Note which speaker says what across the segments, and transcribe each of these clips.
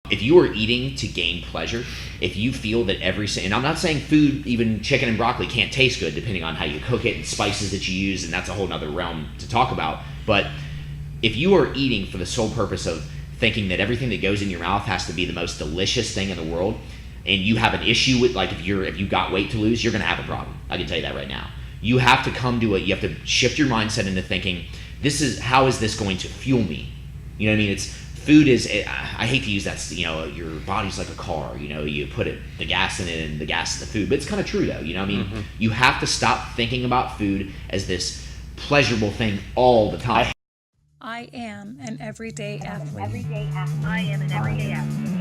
Speaker 1: If you are eating to gain pleasure, if you feel that and I'm not saying food, even chicken and broccoli, can't taste good depending on how you cook it and spices that you use, and that's a whole nother realm to talk about. But if you are eating for the sole purpose of thinking that everything that goes in your mouth has to be the most delicious thing in the world, and you have an issue with, like, if you got weight to lose, you're going to have a problem. I can tell you that right now. You have to you have to shift your mindset into thinking, how is this going to fuel me? You know what I mean? Food is, I hate to use that, your body's like a car, you put the gas in it and the gas in the food, but it's kind of true though, you know what I mean? Mm-hmm. You have to stop thinking about food as this pleasurable thing all the time.
Speaker 2: I am an everyday athlete.
Speaker 3: I am an everyday athlete.
Speaker 4: I am an everyday athlete.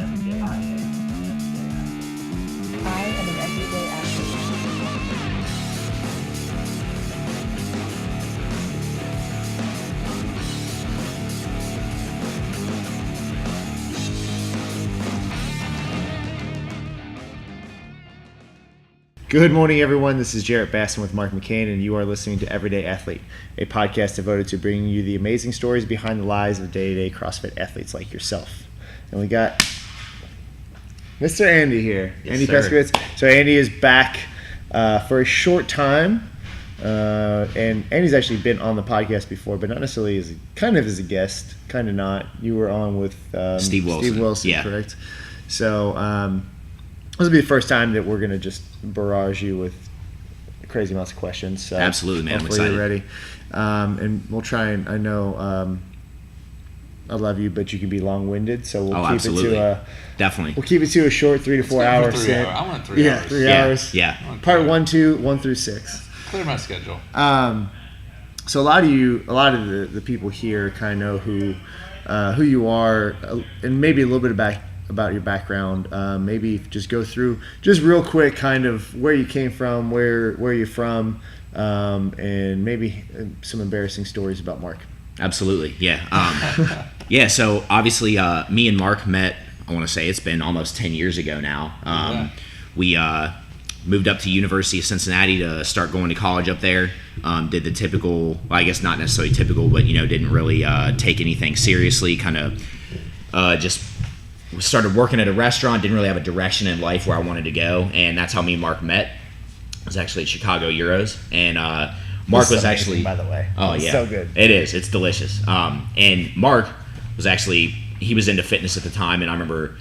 Speaker 5: Good morning, everyone. This is Jarrett Basson with Mark McCain, and you are listening to Everyday Athlete, a podcast devoted to bringing you the amazing stories behind the lives of day-to-day CrossFit athletes like yourself. And we got Mr. Andy here, yes, Andy Pescovitz. So Andy is back for a short time, and Andy's actually been on the podcast before, but not necessarily as a guest, kind of not. You were on with
Speaker 1: Steve Wilson,
Speaker 5: yeah. Correct? So this will be the first time that we're going to just barrage you with crazy amounts of questions. So
Speaker 1: absolutely, man.
Speaker 5: Hopefully
Speaker 1: I'm excited.
Speaker 5: You're ready. And we'll try and, I know I love you, but you can be long-winded, so we'll keep
Speaker 1: absolutely.
Speaker 5: it to
Speaker 1: definitely.
Speaker 5: We'll keep it to a short 3 to 4 hour stint.
Speaker 6: I want 3 hours.
Speaker 5: 3 hours.
Speaker 1: Yeah.
Speaker 5: Part 1 through 6.
Speaker 6: Clear my schedule.
Speaker 5: So a lot of the people here kind of know who you are, and maybe a little bit about your background. Maybe just go through just real quick kind of where you came from, where you're from, and maybe some embarrassing stories about Mark.
Speaker 1: Absolutely, yeah. Yeah, so obviously me and Mark met, I want to say it's been almost 10 years ago now. We moved up to University of Cincinnati to start going to college up there. Did the typical, well, I guess not necessarily typical, but didn't really take anything seriously, kind of just started working at a restaurant, didn't really have a direction in life where I wanted to go, and that's how me and Mark met. It was actually at Chicago Euros, and Mark was actually,
Speaker 5: by the way,
Speaker 1: yeah,
Speaker 5: so good.
Speaker 1: It is, it's delicious. And Mark was actually, he was into fitness at the time, and I remember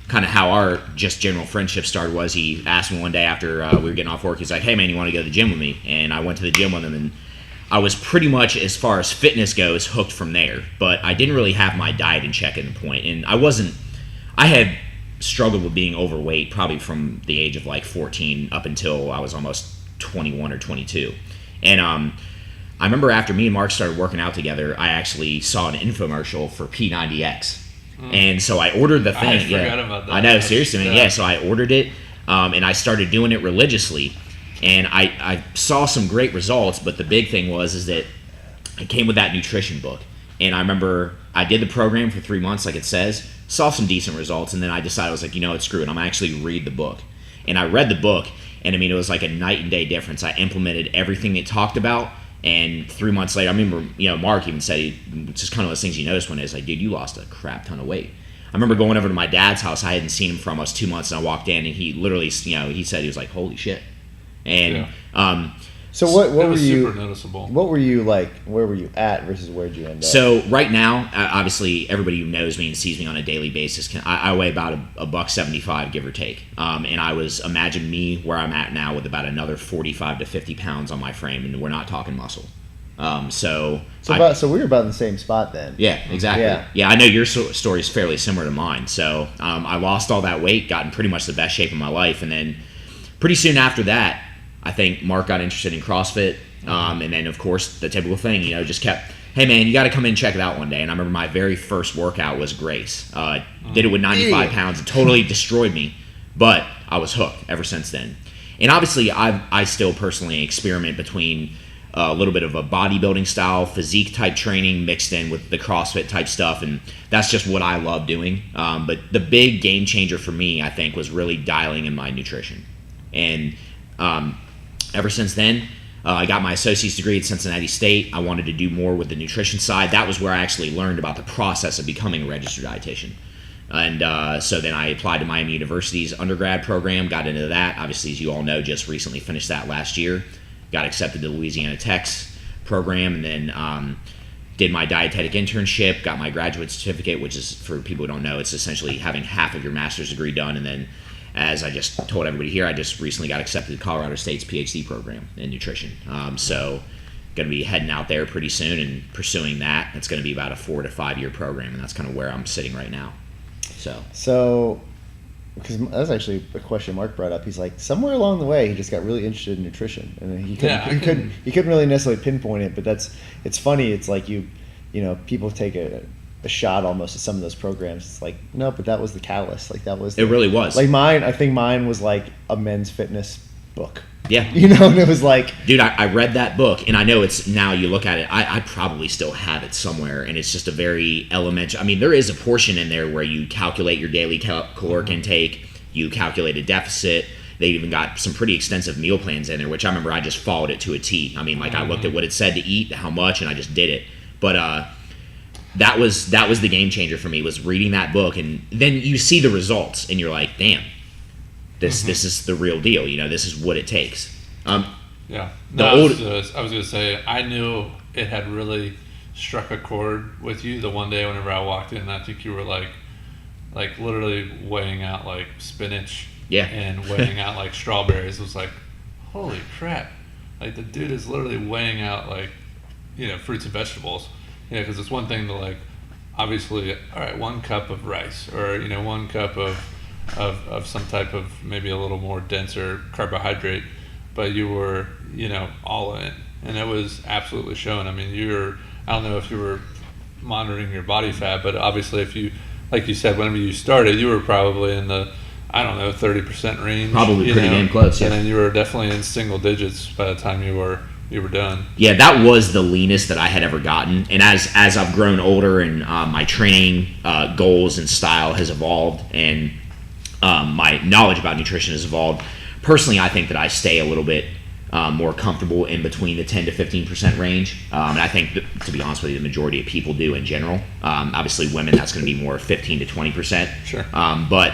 Speaker 1: kind of how our just general friendship started was he asked me one day after we were getting off work, he's like, hey man, you want to go to the gym with me? And I went to the gym with him, and I was pretty much, as far as fitness goes, hooked from there, but I didn't really have my diet in check at the point, and I had struggled with being overweight probably from the age of like 14 up until I was almost 21 or 22. And I remember after me and Mark started working out together, I actually saw an infomercial for P90X. And so I ordered the thing.
Speaker 6: I forgot about that.
Speaker 1: I know, seriously, man. Yeah, so I ordered it, and I started doing it religiously. And I saw some great results, but the big thing is that it came with that nutrition book. And I remember I did the program for 3 months, like it says, saw some decent results, and then I decided, I was like, screw it, I'm actually read the book. And I read the book, and it was like a night and day difference. I implemented everything they talked about, and 3 months later, I remember, Mark even said, it's just kind of those things you notice when it's like, dude, you lost a crap ton of weight. I remember going over to my dad's house. I hadn't seen him for almost 2 months, and I walked in, and he literally, he said, he was like, holy shit. And
Speaker 5: so what were you?
Speaker 6: Super noticeable.
Speaker 5: What were you like? Where were you at versus where'd you end up?
Speaker 1: So right now, obviously, everybody who knows me and sees me on a daily basis, I weigh about $175, give or take. And I was, imagine me where I'm at now with about another 45 to 50 pounds on my frame, and we're not talking muscle. So
Speaker 5: we were about in the same spot then.
Speaker 1: Yeah, exactly. Yeah, I know your story is fairly similar to mine. So I lost all that weight, got in pretty much the best shape of my life, and then pretty soon after that, I think Mark got interested in CrossFit, and then, of course, the typical thing, just kept, hey, man, you got to come in and check it out one day. And I remember my very first workout was Grace. Did it with 95 pounds. It totally destroyed me, but I was hooked ever since then. And obviously, I still personally experiment between a little bit of a bodybuilding style, physique-type training mixed in with the CrossFit-type stuff, and that's just what I love doing. But the big game changer for me, I think, was really dialing in my nutrition. And ever since then, I got my associate's degree at Cincinnati State. I wanted to do more with the nutrition side. That was where I actually learned about the process of becoming a registered dietitian. And so then I applied to Miami University's undergrad program, got into that. Obviously, as you all know, just recently finished that last year. Got accepted to Louisiana Tech's program, and then did my dietetic internship, got my graduate certificate, which is, for people who don't know, it's essentially having half of your master's degree done. And then, as I just told everybody here, I just recently got accepted to Colorado State's PhD program in nutrition. So going to be heading out there pretty soon and pursuing that. It's going to be about a 4 to 5 year program, and that's kind of where I'm sitting right now.
Speaker 5: So, because that was actually a question Mark brought up. He's like, somewhere along the way, he just got really interested in nutrition, and he couldn't really necessarily pinpoint it. But it's funny. It's like you know, people take a shot almost at some of those programs. It's like, no, but that was the catalyst. Like, that was
Speaker 1: it really was.
Speaker 5: Like mine, I think mine was like a men's fitness book.
Speaker 1: Yeah.
Speaker 5: You know, and it was like...
Speaker 1: Dude, I read that book, and I know it's, now you look at it, I probably still have it somewhere, and it's just a very elementary... I mean, there is a portion in there where you calculate your daily caloric intake, you calculate a deficit. They even got some pretty extensive meal plans in there, which I remember I just followed it to a T. I mean, like, I looked at what it said to eat, how much, and I just did it. But that was the game changer for me, was reading that book, and then you see the results, and you're like, damn. This is the real deal, you know. This is what it takes.
Speaker 6: Yeah. No, I was going to say, I knew it had really struck a chord with you the one day whenever I walked in. I think you were like literally weighing out like spinach, and weighing out like strawberries. It was like, holy crap! Like, the dude is literally weighing out, like, you know, fruits and vegetables. You know, because it's one thing to, like, obviously, all right, 1 cup of rice, or, you know, 1 cup of some type of maybe a little more denser carbohydrate, but you were, you know, all in, and it was absolutely shown. I mean, I don't know if you were monitoring your body fat, but obviously if you, like you said, whenever you started, you were probably in the, I don't know, 30% range.
Speaker 1: Probably pretty damn close, yeah.
Speaker 6: And then you were definitely in single digits by the time you were done.
Speaker 1: Yeah, that was the leanest that I had ever gotten. And as I've grown older, and my training goals and style has evolved, and my knowledge about nutrition has evolved, personally, I think that I stay a little bit more comfortable in between the 10 to 15% range. And I think, to be honest with you, the majority of people do in general. Obviously, women, that's going to be more 15 to 20%.
Speaker 6: Sure.
Speaker 1: But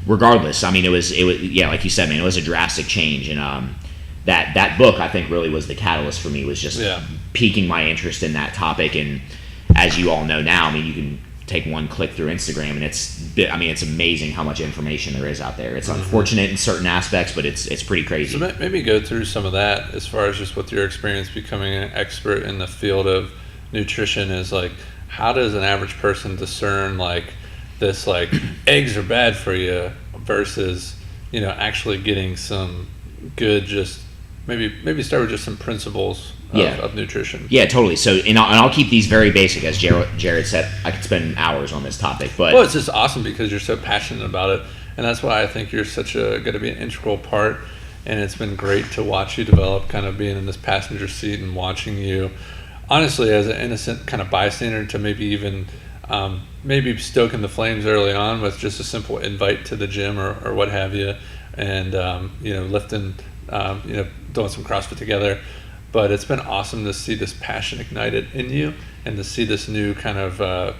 Speaker 1: regardless, I mean, it was yeah, like you said, man, it was a drastic change. And that book, I think, really was the catalyst for me, was just piquing my interest in that topic. And as you all know now, I mean, you can take one click through Instagram, and it's amazing how much information there is out there. It's unfortunate in certain aspects, but it's pretty crazy.
Speaker 6: So maybe go through some of that, as far as just with your experience becoming an expert in the field of nutrition. Is like, how does an average person discern like this, like, eggs are bad for you, versus, you know, actually getting some good, just maybe start with just some principles of nutrition.
Speaker 1: Yeah, totally. So, and I'll keep these very basic. As Jared said, I could spend hours on this topic. But
Speaker 6: well, it's just awesome because you're so passionate about it, and that's why I think you're going to be an integral part. And it's been great to watch you develop, kind of being in this passenger seat and watching you, honestly, as an innocent kind of bystander, to maybe even maybe stoking the flames early on with just a simple invite to the gym or what have you, and you know, lifting, you know, doing some CrossFit together. But it's been awesome to see this passion ignited in you, and to see this new kind of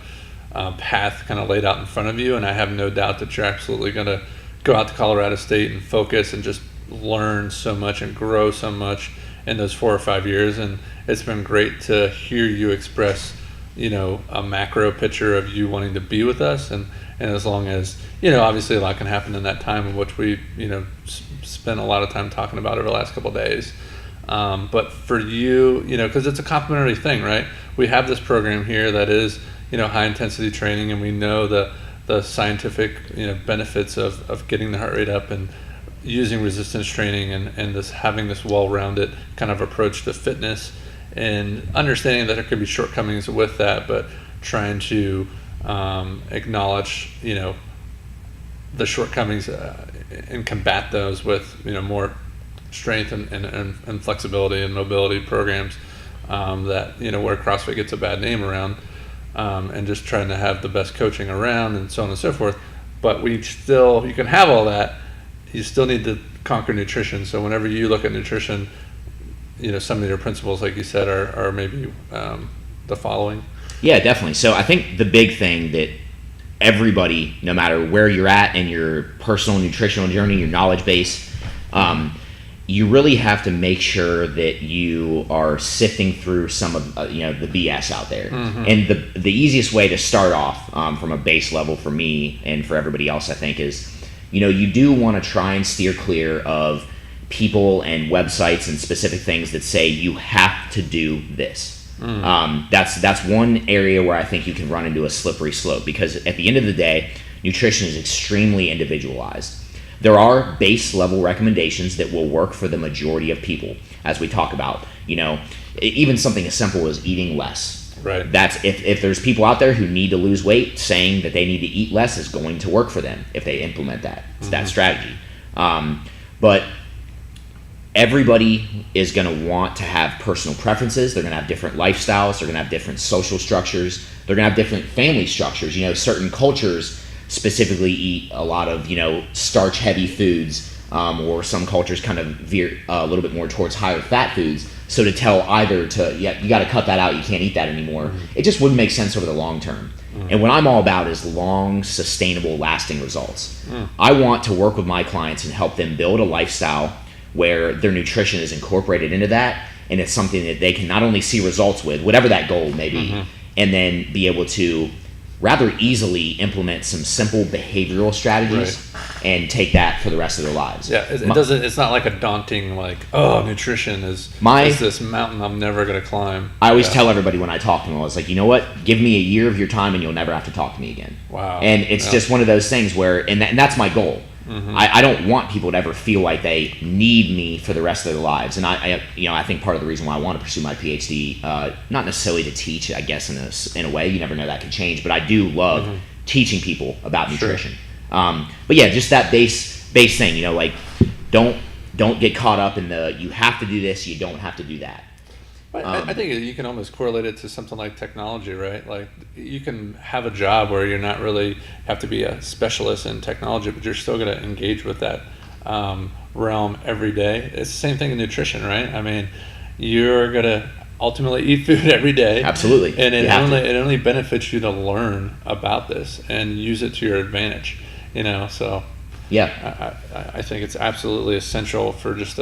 Speaker 6: path kind of laid out in front of you. And I have no doubt that you're absolutely going to go out to Colorado State and focus and just learn so much and grow so much in those 4 or 5 years. And it's been great to hear you express, you know, a macro picture of you wanting to be with us. And as long as, you know, obviously a lot can happen in that time, in which we, you know, spent a lot of time talking about over the last couple of days. But for you, you know, because it's a complementary thing, right? We have this program here that is, you know, high intensity training, and we know the scientific, you know, benefits of getting the heart rate up and using resistance training, and this having this well-rounded kind of approach to fitness, and understanding that there could be shortcomings with that, but trying to acknowledge, you know, the shortcomings and combat those with, you know, more strength and flexibility and mobility programs that, you know, where CrossFit gets a bad name around, and just trying to have the best coaching around and so on and so forth. But you can have all that, you still need to conquer nutrition. So whenever you look at nutrition, you know, some of your principles, like you said, are maybe the following.
Speaker 1: Yeah, definitely. So I think the big thing that everybody, no matter where you're at in your personal nutritional journey, your knowledge base, you really have to make sure that you are sifting through some of the BS out there. And the easiest way to start off from a base level for me and for everybody else, I think, is you do want to try and steer clear of people and websites and specific things that say you have to do this. That's one area where I think you can run into a slippery slope, because at the end of the day, nutrition is extremely individualized. There are base level recommendations that will work for the majority of people, as we talk about. Even something as simple as eating less.
Speaker 6: Right.
Speaker 1: That's if there's people out there who need to lose weight, saying that they need to eat less is going to work for them if they implement that. It's that strategy. But everybody is going to want to have personal preferences. They're going to have different lifestyles. They're going to have different social structures. They're going to have different family structures. Certain cultures specifically eat a lot of starch heavy foods, or some cultures kind of veer a little bit more towards higher fat foods. So to tell either you got to cut that out, you can't eat that anymore, it just wouldn't make sense over the long term. And what I'm all about is long, sustainable, lasting results. I want to work with my clients and help them build a lifestyle where their nutrition is incorporated into that, and it's something that they can not only see results with, whatever that goal may be, and then be able to rather easily implement some simple behavioral strategies and take that for the rest of their lives.
Speaker 6: Yeah, it's not like a daunting, nutrition is this mountain I'm never going to climb.
Speaker 1: I always tell everybody when I talk to them, I was like, you know what? Give me a year of your time and you'll never have to talk to me again.
Speaker 6: Wow.
Speaker 1: And it's just one of those things where, and that's my goal. I don't want people to ever feel like they need me for the rest of their lives. And I think part of the reason why I want to pursue my PhD, not necessarily to teach, I guess in a way, you never know, that can change, but I do love teaching people about nutrition. But yeah, just that base thing, don't get caught up in the you have to do this, you don't have to do that.
Speaker 6: I think you can almost correlate it to something like technology, right? Like you can have a job where you're not really have to be a specialist in technology, but you're still going to engage with that realm every day. It's the same thing in nutrition, right? I mean, you're going to ultimately eat food every day.
Speaker 1: Absolutely.
Speaker 6: And it only benefits you to learn about this and use it to your advantage, so
Speaker 1: yeah,
Speaker 6: I think it's absolutely essential for just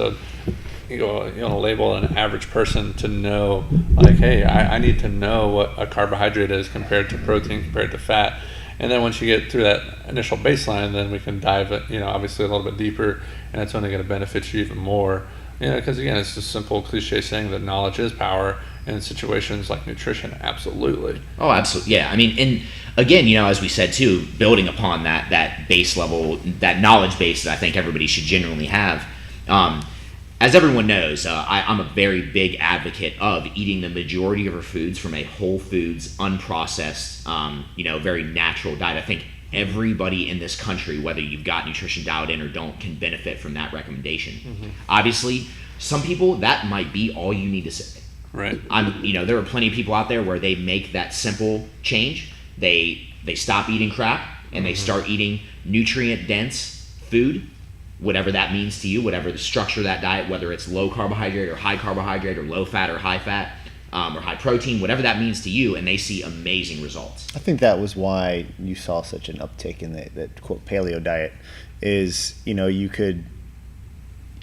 Speaker 6: label an average person to know, like, hey, I need to know what a carbohydrate is compared to protein, compared to fat. And then once you get through that initial baseline, then we can dive, obviously a little bit deeper, and it's only going to benefit you even more. Because again, it's just simple cliche saying that knowledge is power. In situations like nutrition, absolutely.
Speaker 1: Oh, absolutely. Yeah. I mean, and again, as we said too, building upon that base level, that knowledge base that I think everybody should genuinely have. As everyone knows, I'm a very big advocate of eating the majority of our foods from a whole foods, unprocessed, very natural diet. I think everybody in this country, whether you've got nutrition dialed in or don't, can benefit from that recommendation. Obviously, some people, that might be all you need to say.
Speaker 6: Right.
Speaker 1: There are plenty of people out there where they make that simple change. They stop eating crap and they start eating nutrient-dense food, whatever that means to you, whatever the structure of that diet, whether it's low carbohydrate or high carbohydrate or low fat or high fat or high protein, whatever that means to you, and they see amazing results.
Speaker 5: I think that was why you saw such an uptick in the quote paleo diet is, you could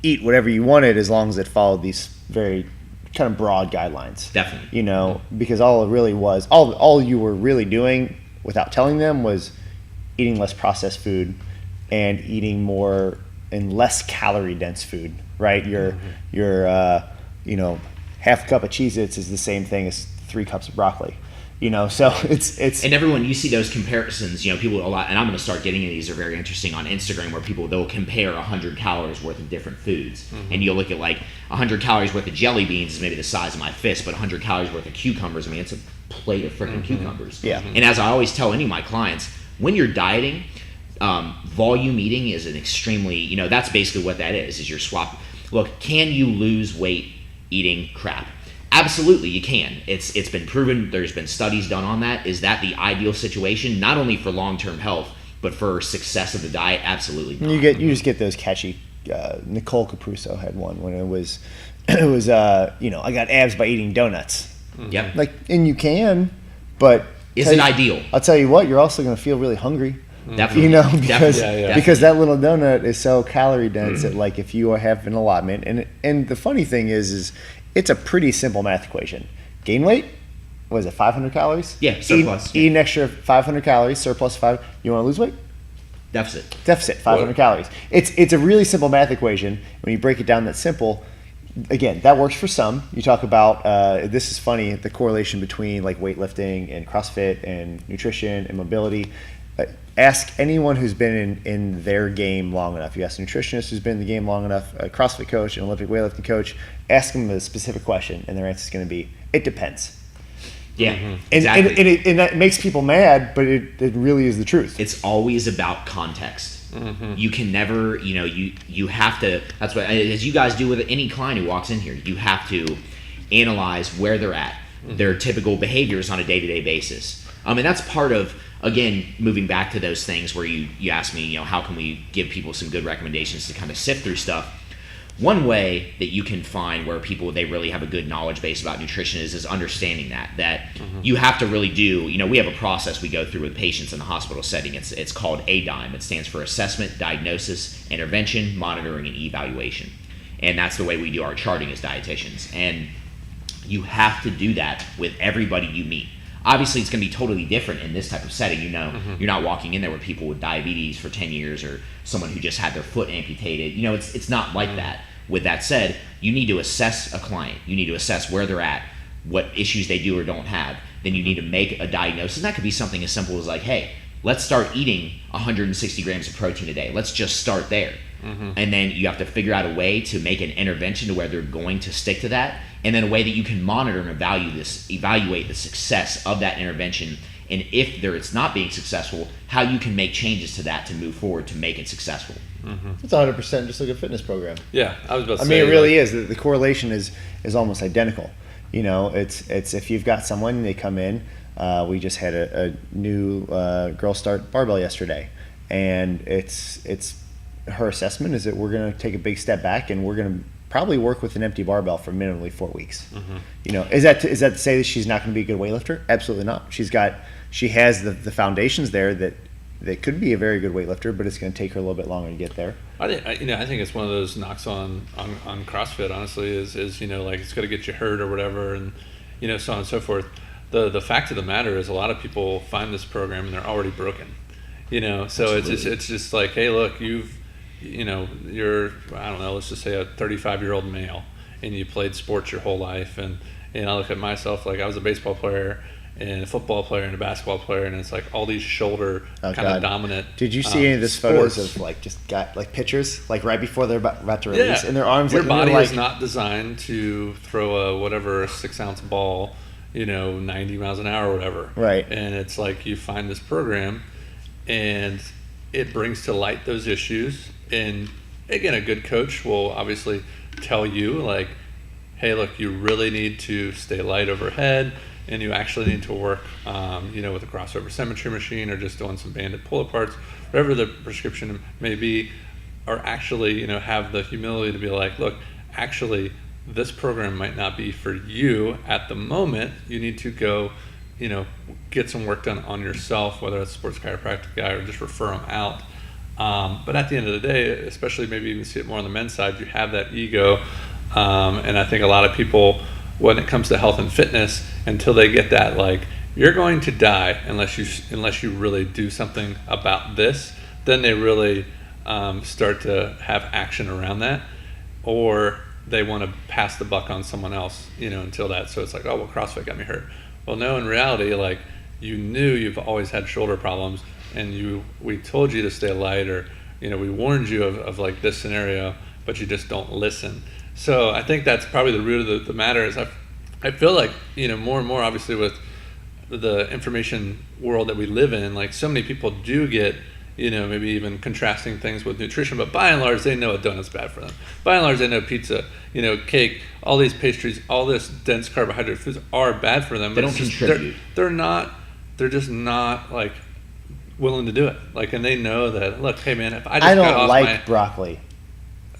Speaker 5: eat whatever you wanted as long as it followed these very kind of broad guidelines.
Speaker 1: Definitely.
Speaker 5: Because all it really was, all you were really doing without telling them was eating less processed food and eating more and less calorie dense food, right? Your half a cup of Cheez-Its is the same thing as 3 cups of broccoli. So it's
Speaker 1: and everyone, you see those comparisons, people a lot, and I'm going to start getting into these, are very interesting on Instagram, where they'll compare 100 calories worth of different foods, and you'll look at like 100 calories worth of jelly beans is maybe the size of my fist, but 100 calories worth of cucumbers, I mean, it's a plate of freaking cucumbers.
Speaker 5: Yeah.
Speaker 1: And as I always tell any of my clients, when you're dieting, volume eating is an extremely, that's basically what that is your swap. Look, can you lose weight eating crap? Absolutely, you can. It's been proven. There's been studies done on that. Is that the ideal situation, not only for long-term health, but for success of the diet? Absolutely not.
Speaker 5: You just get those catchy. Nicole Capruso had one when it was I got abs by eating donuts.
Speaker 1: Yep.
Speaker 5: And you can, but
Speaker 1: isn't ideal.
Speaker 5: I'll tell you what, you're also going to feel really hungry.
Speaker 1: Definitely.
Speaker 5: You know, because
Speaker 1: Definitely.
Speaker 5: because that little donut is so calorie dense that like if you have an allotment, and the funny thing is it's a pretty simple math equation. Gain weight, what is it, 500 calories?
Speaker 1: Yeah, surplus.
Speaker 5: Eat an extra 500 calories, surplus 5. You want to lose weight? Deficit, 500 calories. It's a really simple math equation. When you break it down that simple, again, that works for some. You talk about, this is funny, the correlation between like weightlifting and CrossFit and nutrition and mobility. Ask anyone who's been in their game long enough. You ask a nutritionist who's been in the game long enough, a CrossFit coach, an Olympic weightlifting coach, ask them a specific question, and their answer is going to be, it depends.
Speaker 1: Yeah, exactly.
Speaker 5: And that makes people mad, but it really is the truth.
Speaker 1: It's always about context. You can never, you have to, that's what, as you guys do with any client who walks in here, you have to analyze where they're at, their typical behaviors on a day-to-day basis. And that's part of, again, moving back to those things where you ask me, how can we give people some good recommendations to kind of sift through stuff. One way that you can find where people, they really have a good knowledge base about nutrition is understanding that you have to really do, we have a process we go through with patients in the hospital setting. It's called ADIME. It stands for Assessment, Diagnosis, Intervention, Monitoring, and Evaluation. And that's the way we do our charting as dietitians. And you have to do that with everybody you meet. Obviously, it's going to be totally different in this type of setting. You're not walking in there with people with diabetes for 10 years or someone who just had their foot amputated. It's not like that. With that said, you need to assess a client. You need to assess where they're at, what issues they do or don't have. Then you need to make a diagnosis. And that could be something as simple as like, hey, let's start eating 160 grams of protein a day. Let's just start there. And then you have to figure out a way to make an intervention to where they're going to stick to that. And then a way that you can monitor and evaluate the success of that intervention. And if it's not being successful, how you can make changes to that to move forward to make it successful.
Speaker 5: It's 100% just like a fitness program.
Speaker 6: Yeah, I was about to say.
Speaker 5: I mean, it really is. The correlation is almost identical. It's if you've got someone, they come in. We just had a new girl start barbell yesterday, and it's her assessment is that we're going to take a big step back and we're going to probably work with an empty barbell for minimally 4 weeks. Is that to say that she's not going to be a good weightlifter? Absolutely not. She has the foundations there that could be a very good weightlifter, but it's going to take her a little bit longer to get there.
Speaker 6: I think it's one of those knocks on CrossFit. Honestly, is like it's going to get you hurt or whatever, and so on and so forth. The fact of the matter is, a lot of people find this program and they're already broken. So it's just like, hey, look, you're I don't know, let's just say a 35-year-old male, and you played sports your whole life, and I look at myself like I was a baseball player and a football player and a basketball player, and it's like all these shoulder kind of dominant.
Speaker 5: Did you see any of this photos of like just got like pictures like right before they're about to release, and their arms?
Speaker 6: Your body is not designed to throw a 6-ounce ball, 90 miles an hour or whatever.
Speaker 5: Right.
Speaker 6: And it's like you find this program, and it brings to light those issues. And again, a good coach will obviously tell you like, hey, look, you really need to stay light overhead, and you actually need to work, with a crossover symmetry machine or just doing some banded pull-aparts, whatever the prescription may be, or actually, have the humility to be like, look, actually, this program might not be for you at the moment. You need to go, get some work done on yourself, whether it's a sports chiropractic guy or just refer them out. But at the end of the day, especially maybe even see it more on the men's side, you have that ego. And I think a lot of people, when it comes to health and fitness, until they get that, like, you're going to die unless you really do something about this, then they really start to have action around that, or they want to pass the buck on someone else, until that. So it's like, oh, well, CrossFit got me hurt. Well, no, in reality, like, you knew you've always had shoulder problems, and we told you to stay light, or we warned you of like this scenario, but you just don't listen. So I think that's probably the root of the matter. Is I feel like more and more, obviously, with the information world that we live in, like, so many people do get maybe even contrasting things with nutrition, but by and large they know a donut's bad for them. By and large they know pizza, cake, all these pastries, all this dense carbohydrate foods are bad for them.
Speaker 1: They don't contribute.
Speaker 6: They're just not like willing to do it. Like, and they know that, look, hey man, if I just
Speaker 5: I
Speaker 6: got
Speaker 5: don't
Speaker 6: off
Speaker 5: like broccoli.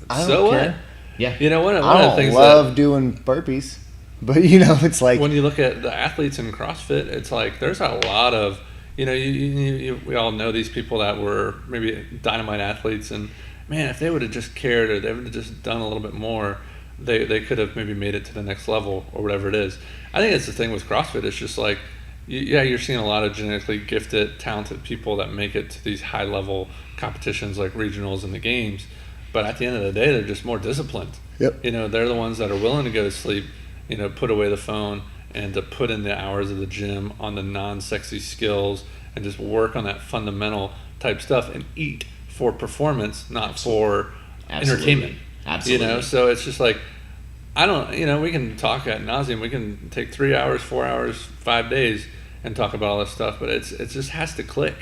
Speaker 5: I don't
Speaker 6: so
Speaker 5: care.
Speaker 6: what?
Speaker 1: Yeah.
Speaker 6: One of
Speaker 5: I
Speaker 6: the
Speaker 5: don't
Speaker 6: things
Speaker 5: love doing burpees, But it's like
Speaker 6: when you look at the athletes in CrossFit, it's like there's a lot of, we all know these people that were maybe dynamite athletes, and man, if they would have just cared or they would have just done a little bit more, they could have maybe made it to the next level or whatever it is. I think it's the thing with CrossFit. It's just like, you're seeing a lot of genetically gifted, talented people that make it to these high level competitions like regionals and the games. But at the end of the day, they're just more disciplined.
Speaker 5: Yep.
Speaker 6: They're the ones that are willing to go to sleep, put away the phone and to put in the hours of the gym on the non-sexy skills and just work on that fundamental type stuff and eat for performance, not for entertainment.
Speaker 1: Absolutely.
Speaker 6: So it's just like, we can talk ad nauseum. We can take 3 hours, 4 hours, 5 days and talk about all this stuff, but it just has to click,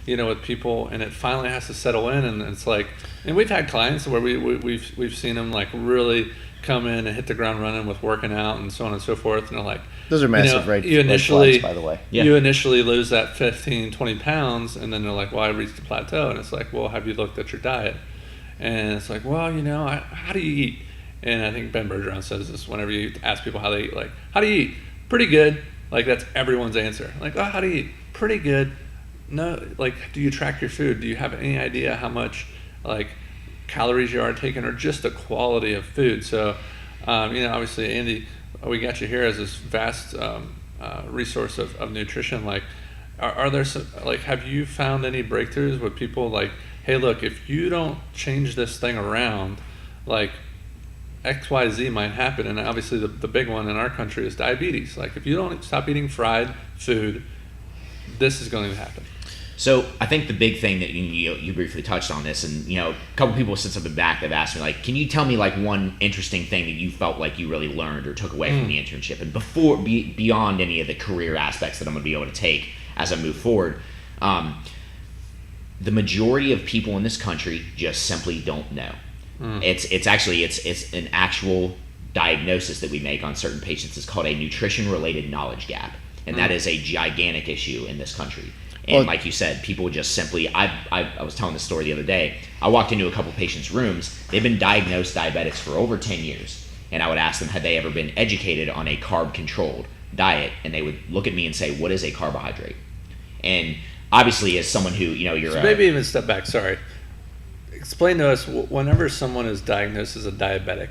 Speaker 6: with people, and it finally has to settle in. And it's like, and we've had clients where we've seen them like really come in and hit the ground running with working out and so on and so forth. And they're like,
Speaker 5: those are massive red
Speaker 6: flags,
Speaker 5: by the way.
Speaker 1: Yeah.
Speaker 6: You initially lose that 15, 20 pounds, and then they're like, well, I reached the plateau. And it's like, well, have you looked at your diet? And it's like, well, how do you eat? And I think Ben Bergeron says this whenever you ask people how they eat, like, how do you eat? Pretty good. Like, that's everyone's answer. Like, oh, how do you eat? Pretty good. No, like, do you track your food? Do you have any idea how much, like, calories you are taking, or just the quality of food? So, obviously, Andy, we got you here as this vast resource of nutrition. Like, are there some, like, have you found any breakthroughs with people like, hey, look, if you don't change this thing around, like, XYZ might happen? And obviously the big one in our country is diabetes. Like, if you don't stop eating fried food, this is going to happen.
Speaker 1: So I think the big thing that you briefly touched on this, and a couple people since I've been back, they've asked me, like, can you tell me like one interesting thing that you felt like you really learned or took away from the internship, and beyond any of the career aspects that I'm going to be able to take as I move forward. The majority of people in this country just simply don't know. It's actually an actual diagnosis that we make on certain patients. It's called a nutrition-related knowledge gap, and that is a gigantic issue in this country. And like you said, people just simply, I was telling this story the other day. I walked into a couple patients' rooms. They've been diagnosed diabetics for over 10 years. And I would ask them, had they ever been educated on a carb-controlled diet? And they would look at me and say, what is a carbohydrate? And obviously, as someone who, you're...
Speaker 6: So maybe even step back, sorry. Explain to us, whenever someone is diagnosed as a diabetic,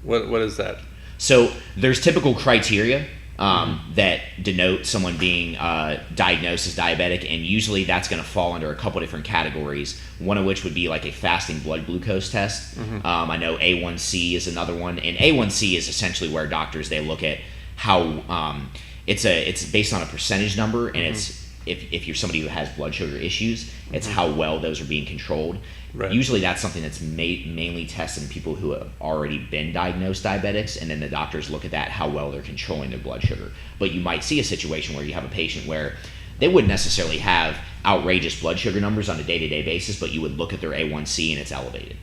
Speaker 6: what is that?
Speaker 1: So there's typical criteria that denote someone being diagnosed as diabetic, and usually that's going to fall under a couple different categories, one of which would be like a fasting blood glucose test. I know A1C is another one, and A1C is essentially where doctors, they look at how it's based on a percentage number, and it's if you're somebody who has blood sugar issues, it's how well those are being controlled.
Speaker 6: Right.
Speaker 1: Usually that's something that's mainly tested in people who have already been diagnosed diabetics, and then the doctors look at that, how well they're controlling their blood sugar. But you might see a situation where you have a patient where they wouldn't necessarily have outrageous blood sugar numbers on a day-to-day basis, but you would look at their A1C and it's elevated.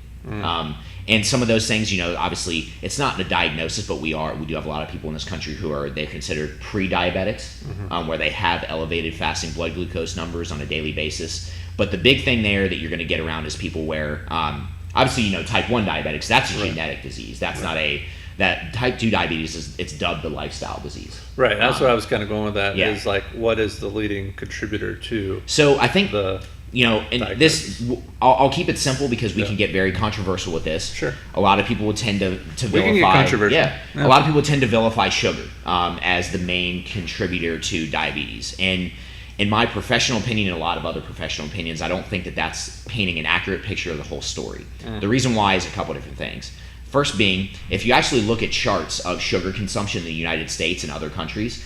Speaker 1: And some of those things, obviously it's not in a diagnosis, but we do have a lot of people in this country who they're considered pre-diabetics, where they have elevated fasting blood glucose numbers on a daily basis. But the big thing there that you're going to get around is people where, obviously, type 1 diabetics, that's a genetic disease. That's not that type 2 diabetes it's dubbed the lifestyle disease.
Speaker 6: Right. That's what I was kind of going with that.
Speaker 1: Yeah.
Speaker 6: Is like, what is the leading contributor to?
Speaker 1: So I think
Speaker 6: the
Speaker 1: and this, I'll keep it simple because we can get very controversial with this.
Speaker 6: Sure.
Speaker 1: A lot of people would tend to vilify.
Speaker 6: We can get controversial.
Speaker 1: Yeah. A lot of people tend to vilify sugar as the main contributor to diabetes. And in my professional opinion and a lot of other professional opinions, I don't think that that's painting an accurate picture of the whole story. The reason why is a couple different things. First being, if you actually look at charts of sugar consumption in the United States and other countries,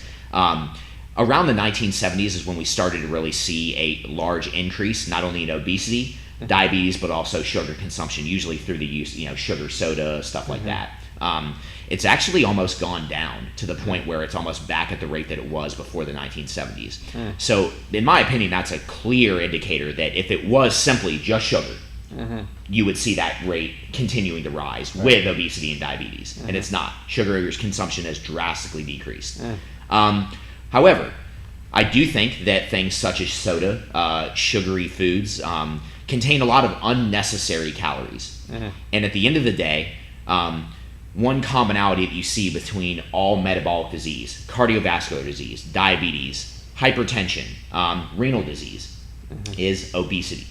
Speaker 1: around the 1970s is when we started to really see a large increase, not only in obesity, diabetes, but also sugar consumption, usually through the use, sugar soda, stuff like that. It's actually almost gone down to the point where it's almost back at the rate that it was before the 1970s. So, in my opinion, that's a clear indicator that if it was simply just sugar, you would see that rate continuing to rise with obesity and diabetes. And it's not. Sugar consumption has drastically decreased. However, I do think that things such as soda, sugary foods, contain a lot of unnecessary calories. And at the end of the day, one commonality that you see between all metabolic disease, cardiovascular disease, diabetes, hypertension, renal disease, is obesity.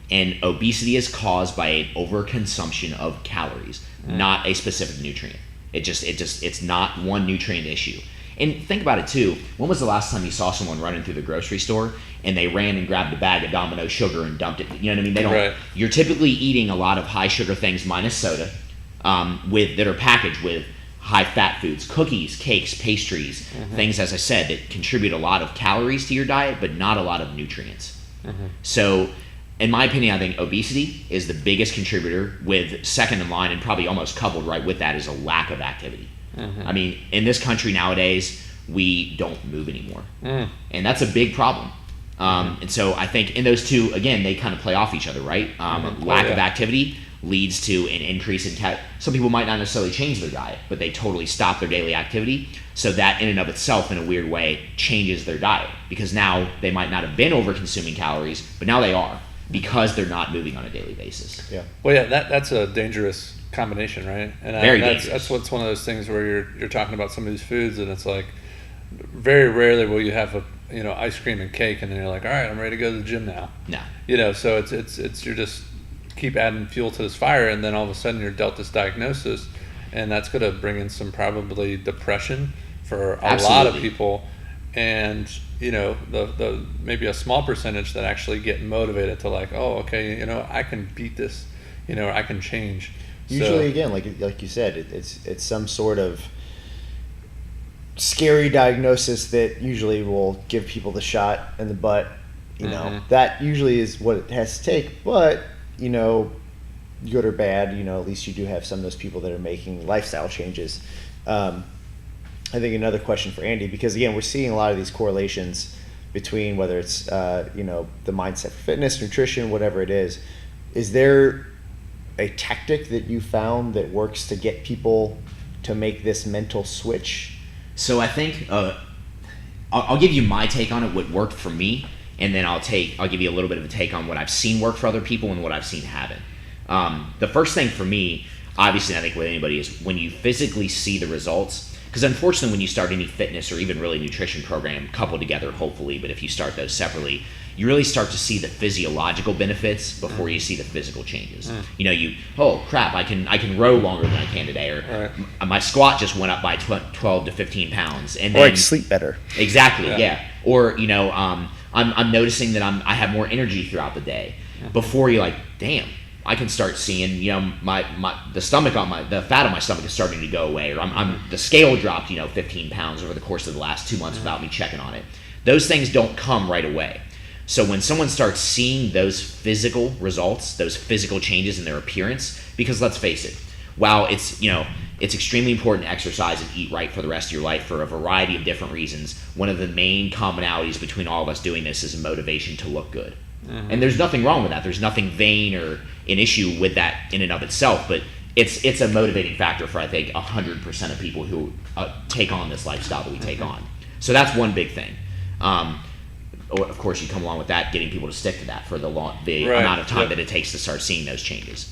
Speaker 1: And obesity is caused by an overconsumption of calories, not a specific nutrient. It's not one nutrient issue. And think about it too. When was the last time you saw someone running through the grocery store and they ran and grabbed a bag of Domino sugar and dumped it? You know what I mean? They don't.
Speaker 6: Right.
Speaker 1: You're typically eating a lot of high sugar things minus soda, that are packaged with high fat foods, cookies, cakes, pastries, things, as I said, that contribute a lot of calories to your diet, but not a lot of nutrients. So, in my opinion, I think obesity is the biggest contributor, with second in line and probably almost coupled right with that is a lack of activity. I mean, in this country nowadays, we don't move anymore. And that's a big problem. And so I think in those two, again, they kind of play off each other, right? Lack of activity leads to an increase in some people might not necessarily change their diet, but they totally stop their daily activity. So that in and of itself, in a weird way, changes their diet, because now they might not have been over consuming calories, but now they are, because they're not moving on a daily basis.
Speaker 5: Yeah.
Speaker 6: Well, yeah, that's a dangerous combination, right? And
Speaker 1: Very dangerous.
Speaker 6: That's what's one of those things where you're talking about some of these foods, and it's like very rarely will you have ice cream and cake, and then you're like, all right, I'm ready to go to the gym now.
Speaker 1: No.
Speaker 6: So it's you're just keep adding fuel to this fire, and then all of a sudden you're dealt this diagnosis, and that's going to bring in some probably depression for a lot of people, and the maybe a small percentage that actually get motivated to like, oh, okay, I can beat this, or I can change.
Speaker 5: Usually, again, like you said, it's some sort of scary diagnosis that usually will give people the shot in the butt. That usually is what it has to take. But good or bad, at least you do have some of those people that are making lifestyle changes. I think another question for Andy, because again, we're seeing a lot of these correlations between whether it's the mindset for fitness, nutrition, whatever it is. Is there a tactic that you found that works to get people to make this mental switch?
Speaker 1: So I think I'll give you my take on it, what worked for me, and then I'll give you a little bit of a take on what I've seen work for other people and what I've seen happen. The first thing for me, obviously I think with anybody, is when you physically see the results. Because unfortunately, when you start any fitness or even really nutrition program coupled together, hopefully, but if you start those separately, you really start to see the physiological benefits before you see the physical changes. Oh crap, I can row longer than I can today, or my squat just went up by 12 to 15 pounds, and
Speaker 5: or I can sleep better.
Speaker 1: Exactly, yeah. Or I'm noticing that I have more energy throughout the day. Before you're like, damn, I can start seeing, the stomach the fat on my stomach is starting to go away, or the scale dropped, 15 pounds over the course of the last 2 months without me checking on it. Those things don't come right away. So when someone starts seeing those physical results, those physical changes in their appearance, because let's face it, while it's extremely important to exercise and eat right for the rest of your life for a variety of different reasons, one of the main commonalities between all of us doing this is a motivation to look good. And there's nothing wrong with that. There's nothing vain or an issue with that in and of itself, but it's a motivating factor for, I think, 100% of people who take on this lifestyle that we take on. So that's one big thing. Or of course, you come along with that, getting people to stick to that for the amount of time that it takes to start seeing those changes.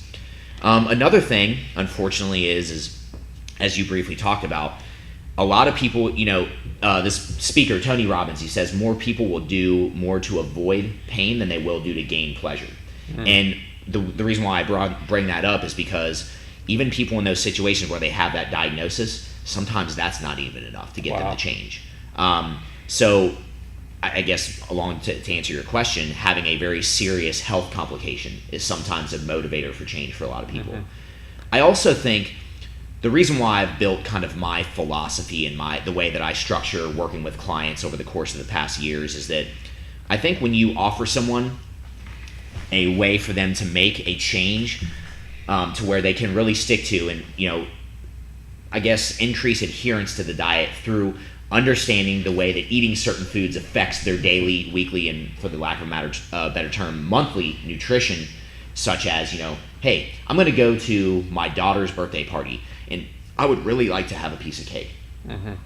Speaker 1: Another thing, unfortunately, is as you briefly talked about, a lot of people, this speaker, Tony Robbins, he says more people will do more to avoid pain than they will do to gain pleasure. And the reason why I bring that up is because even people in those situations where they have that diagnosis, sometimes that's not even enough to get them to change. So I guess to answer your question, having a very serious health complication is sometimes a motivator for change for a lot of people. I also think the reason why I've built kind of my philosophy and the way that I structure working with clients over the course of the past years is that I think when you offer someone a way for them to make a change to where they can really stick to and, I guess increase adherence to the diet through understanding the way that eating certain foods affects their daily, weekly, and for the lack of a better term, monthly nutrition, such as, hey, I'm going to go to my daughter's birthday party and I would really like to have a piece of cake.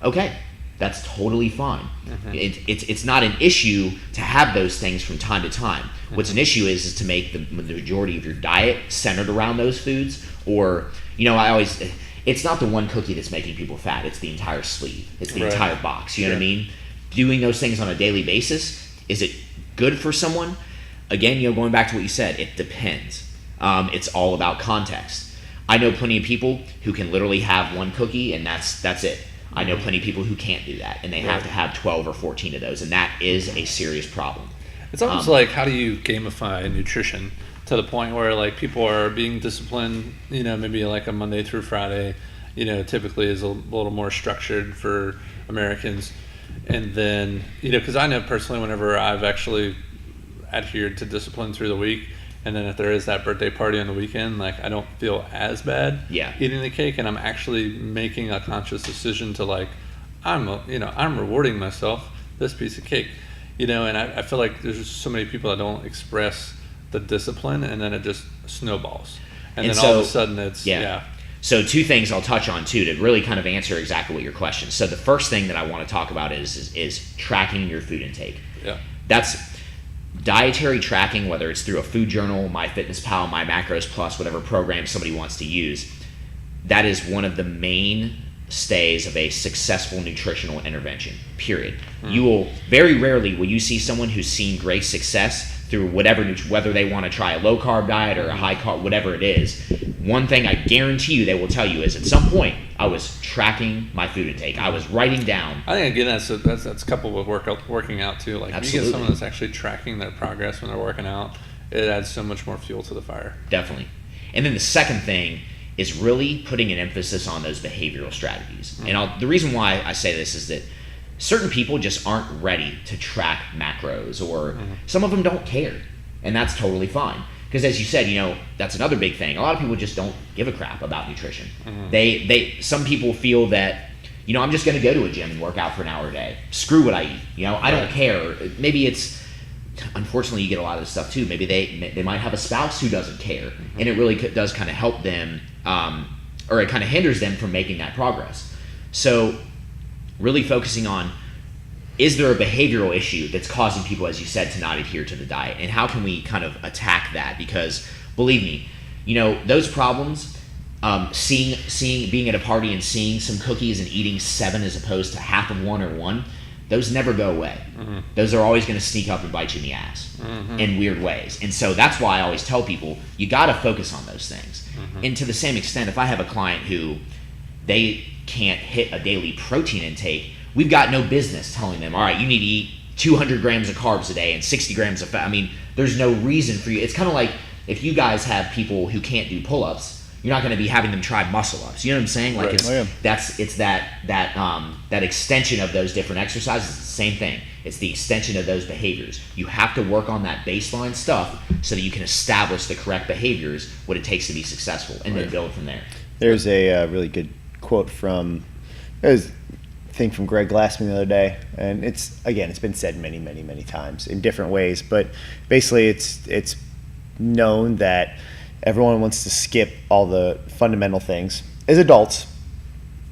Speaker 1: Okay, that's totally fine. It's not an issue to have those things from time to time. What's an issue is to make the majority of your diet centered around those foods, or, I always, it's not the one cookie that's making people fat. It's the entire sleeve. It's the
Speaker 6: Right.
Speaker 1: entire box. You know what I mean? Doing those things on a daily basis, is it good for someone? Again, going back to what you said, it depends. It's all about context. I know plenty of people who can literally have one cookie and that's it. I know plenty of people who can't do that, and they have to have 12 or 14 of those, and that is a serious problem.
Speaker 6: It's almost like, how do you gamify nutrition to the point where like people are being disciplined, maybe like a Monday through Friday, typically is a little more structured for Americans. And then, because I know personally, whenever I've actually adhered to discipline through the week, and then if there is that birthday party on the weekend, like I don't feel as bad eating the cake, and I'm actually making a conscious decision to like, I'm rewarding myself this piece of cake, and I feel like there's just so many people that don't express the discipline, and then it just snowballs, and then
Speaker 1: so,
Speaker 6: all of a sudden it's
Speaker 1: So 2 things I'll touch on too to really kind of answer exactly what your question. So the first thing that I want to talk about is tracking your food intake.
Speaker 6: Yeah.
Speaker 1: That's dietary tracking, whether it's through a food journal, MyFitnessPal, MyMacros+, whatever program somebody wants to use. That is one of the main stays of a successful nutritional intervention, period. You will very rarely will you see someone who's seen great success through whether they want to try a low carb diet or a high carb, whatever it is. One thing I guarantee you they will tell you is at some point I was tracking my food intake. I was writing down.
Speaker 6: I think again that's coupled with working out too. Like if you get someone that's actually tracking their progress when they're working out, it adds so much more fuel to the fire.
Speaker 1: Definitely. And then the second thing is really putting an emphasis on those behavioral strategies. And the reason why I say this is that certain people just aren't ready to track macros, or some of them don't care, and that's totally fine. Because as you said, that's another big thing. A lot of people just don't give a crap about nutrition. Some people feel that, I'm just going to go to a gym and work out for an hour a day. Screw what I eat. I don't care. Maybe it's, unfortunately, you get a lot of this stuff too. Maybe they might have a spouse who doesn't care, and it really does kind of help them, or it kind of hinders them from making that progress. So really focusing on, is there a behavioral issue that's causing people, as you said, to not adhere to the diet? And how can we kind of attack that? Because believe me, those problems, being at a party and seeing some cookies and eating 7 as opposed to half of one or one, those never go away. Those are always going to sneak up and bite you in the ass in weird ways. And so that's why I always tell people, you got to focus on those things. And to the same extent, if I have a client who they can't hit a daily protein intake, we've got no business telling them, all right, you need to eat 200 grams of carbs a day and 60 grams of fat. I mean, there's no reason for you. It's kind of like if you guys have people who can't do pull-ups, you're not going to be having them try muscle-ups. You know what I'm saying? Like it's that extension of those different exercises. It's the same thing. It's the extension of those behaviors. You have to work on that baseline stuff so that you can establish the correct behaviors, what it takes to be successful, and then build from there.
Speaker 5: There's a really good quote from Greg Glassman the other day, and it's been said many, many, many times in different ways, but basically it's known that everyone wants to skip all the fundamental things. As adults,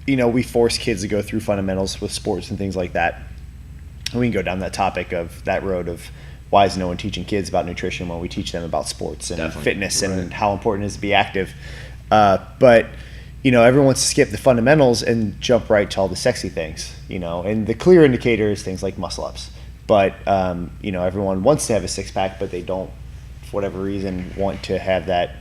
Speaker 5: we force kids to go through fundamentals with sports and things like that, and we can go down that topic of that road of why is no one teaching kids about nutrition when we teach them about sports and fitness and how important it is to be active. But everyone wants to skip the fundamentals and jump right to all the sexy things, and the clear indicator is things like muscle ups. But, everyone wants to have a six pack, but they don't, for whatever reason, want to have that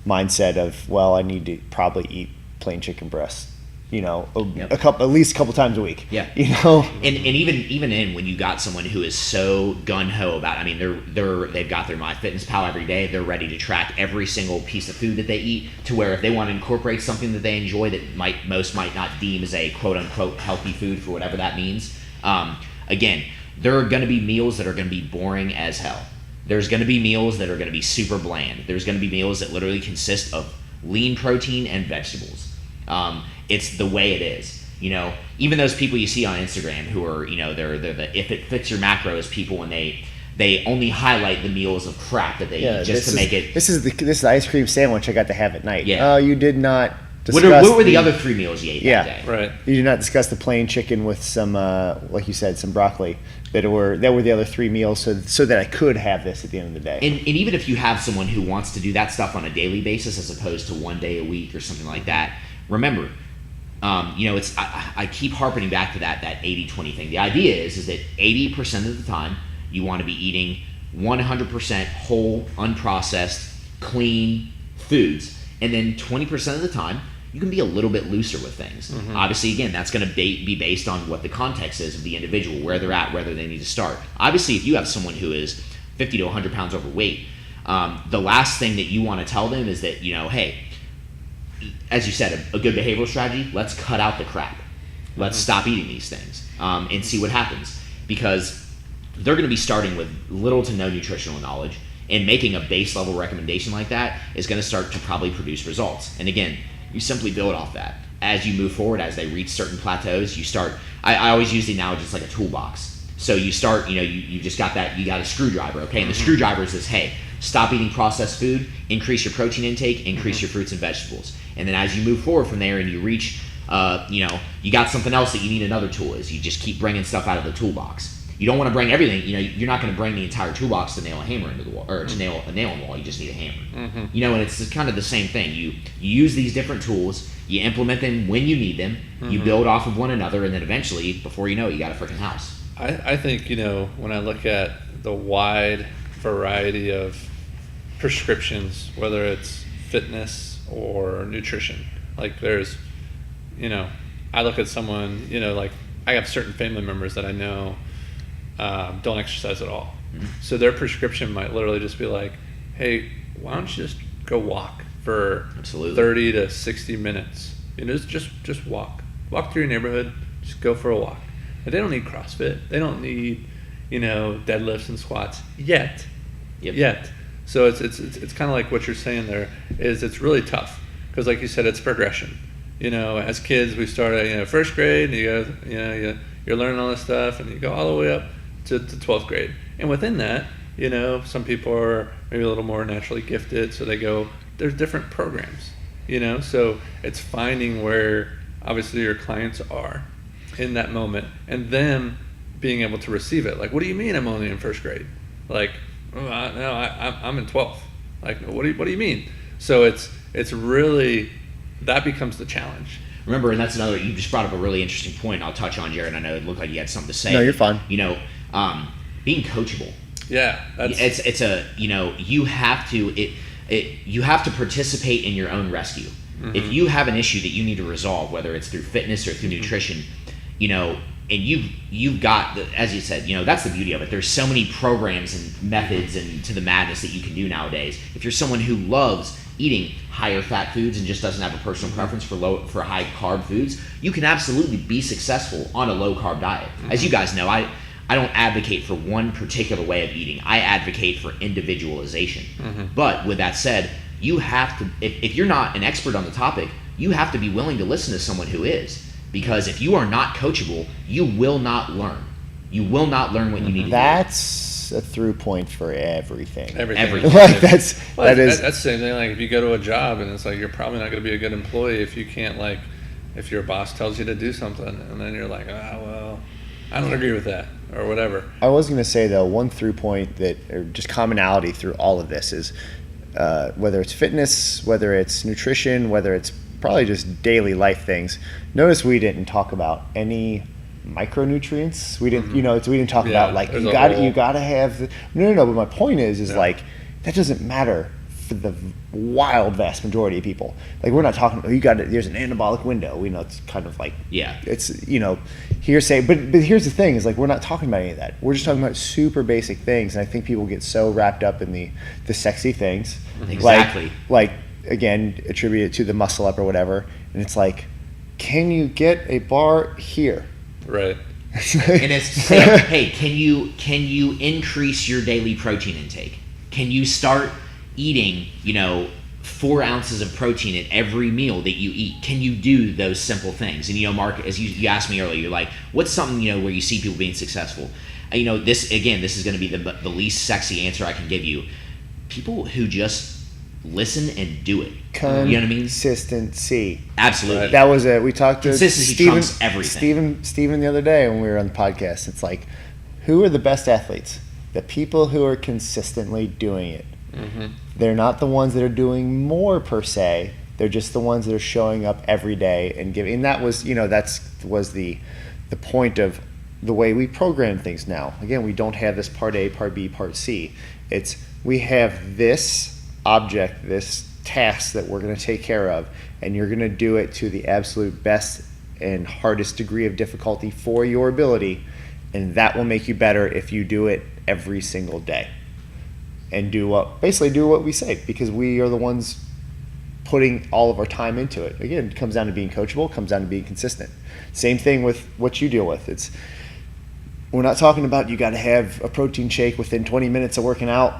Speaker 5: mindset of, well, I need to probably eat plain chicken breast, at least a couple times a week.
Speaker 1: Yeah. And even when you got someone who is so gun ho about, I mean, they've got their MyFitnessPal every day. They're ready to track every single piece of food that they eat, to where if they want to incorporate something that they enjoy that most might not deem as a quote unquote healthy food, for whatever that means. Again, there are going to be meals that are going to be boring as hell. There's going to be meals that are going to be super bland. There's going to be meals that literally consist of lean protein and vegetables. It's the way it is. Even those people you see on Instagram who are, they're the if it fits your macros people, and they only highlight the meals of crap that they eat just to make it.
Speaker 5: This is the ice cream sandwich I got to have at night.
Speaker 1: Yeah.
Speaker 5: Oh, you did not discuss
Speaker 1: what were the other 3 meals you ate that day?
Speaker 6: Right.
Speaker 5: You did not discuss the plain chicken with some, like you said, some broccoli. That were the other 3 meals, so that I could have this at the end of the day.
Speaker 1: And even if you have someone who wants to do that stuff on a daily basis as opposed to one day a week or something like that, remember, it's I keep harping back to that 80-20 thing. The idea is that 80% of the time you want to be eating 100% whole, unprocessed, clean foods, and then 20% of the time you can be a little bit looser with things. Obviously, again, that's going to be based on what the context is of the individual, where they're at, whether they need to start. Obviously, if you have someone who is 50 to 100 pounds overweight, the last thing that you want to tell them is that, hey, as you said, a good behavioral strategy, let's cut out the crap. Let's stop eating these things and see what happens. Because they're going to be starting with little to no nutritional knowledge, and making a base level recommendation like that is going to start to probably produce results. And again, you simply build off that. As you move forward, as they reach certain plateaus, you start, I always use the analogy, it's like a toolbox. So you start, you just got that, you got a screwdriver, okay? And the screwdriver says, hey, stop eating processed food, increase your protein intake, increase your fruits and vegetables. And then as you move forward from there and you reach, you got something else that you need another tool is, you just keep bringing stuff out of the toolbox. You don't want to bring everything, you're not going to bring the entire toolbox to nail a hammer into the wall, or to nail a nail in the wall, you just need a hammer. And it's kind of the same thing. You use these different tools, you implement them when you need them, you build off of one another, and then eventually, before you know it, you got a freaking house.
Speaker 6: I think, when I look at the wide variety of prescriptions, whether it's fitness or nutrition, like there's, I look at someone, like I have certain family members that I know don't exercise at all. So their prescription might literally just be like, hey, why don't you just go walk for 30 to 60 minutes? Just walk through your neighborhood, just go for a walk. And they don't need CrossFit, they don't need deadlifts and squats yet. So it's kind of like what you're saying there is, it's really tough because, like you said, it's progression. As kids, we start at first grade, and you're learning all this stuff, and you go all the way up to 12th grade. And within that, some people are maybe a little more naturally gifted, so there's different programs, so it's finding where obviously your clients are in that moment, and them being able to receive it. Like, what do you mean I'm only in first grade? Like, no, I'm in 12th. Like, what do you mean? So it's really, that becomes the challenge.
Speaker 1: Remember, and that's another, you just brought up a really interesting point I'll touch on, Jared. I know it looked like you had something to say.
Speaker 5: No, you're fine.
Speaker 1: Being coachable.
Speaker 6: Yeah.
Speaker 1: You have to participate in your own rescue. If you have an issue that you need to resolve, whether it's through fitness or through nutrition, and you've got, as you said, that's the beauty of it. There's so many programs and methods and to the madness that you can do nowadays. If you're someone who loves eating higher fat foods and just doesn't have a personal preference for high carb foods, you can absolutely be successful on a low carb diet. As you guys know, I don't advocate for one particular way of eating. I advocate for individualization. But with that said, you have to, if you're not an expert on the topic, you have to be willing to listen to someone who is. Because if you are not coachable, you will not learn. You will not learn what you need to do.
Speaker 5: That's a through point for everything.
Speaker 1: Everything.
Speaker 5: Like that's
Speaker 6: the same thing. Like if you go to a job and it's like, you're probably not going to be a good employee if you can't, like, if your boss tells you to do something and then you're like, well, I don't agree with that or whatever.
Speaker 5: I was going to say though, one through point or just commonality through all of this is whether it's fitness, whether it's nutrition, whether it's probably just daily life things. Notice we didn't talk about any micronutrients. We didn't, we didn't talk about like you got to have. No. But my point is like that doesn't matter for the wild vast majority of people. Like we're not talking. There's an anabolic window. It's kind of like it's hearsay. But here's the thing: is like we're not talking about any of that. We're just talking about super basic things. And I think people get so wrapped up in the sexy things.
Speaker 1: Exactly.
Speaker 5: Like again, attribute it to the muscle up or whatever, and it's like, can you get a bar here?
Speaker 6: Right.
Speaker 1: And it's hey, can you increase your daily protein intake? Can you start eating 4 ounces of protein at every meal that you eat? Can you do those simple things? And Mark, as you asked me earlier, you're like, what's something where you see people being successful? This is going to be the least sexy answer I can give you. People who just listen and do it. You know what I mean?
Speaker 5: Consistency.
Speaker 1: Absolutely.
Speaker 5: That was it. We talked to
Speaker 1: Consistency trumps everything.
Speaker 5: Steven the other day when we were on the podcast. It's like, who are the best athletes? The people who are consistently doing it. They're not the ones that are doing more per se. They're just the ones that are showing up every day and giving. And that was, was the point of the way we program things now. Again, we don't have this part A, part B, part C. It's we have this object, this task that we're going to take care of, and you're going to do it to the absolute best and hardest degree of difficulty for your ability, and that will make you better if you do it every single day and do what we say, because we are the ones putting all of our time into it. Again, it comes down to being coachable, it comes down to being consistent. Same thing with what you deal with. We're not talking about you got to have a protein shake within 20 minutes of working out,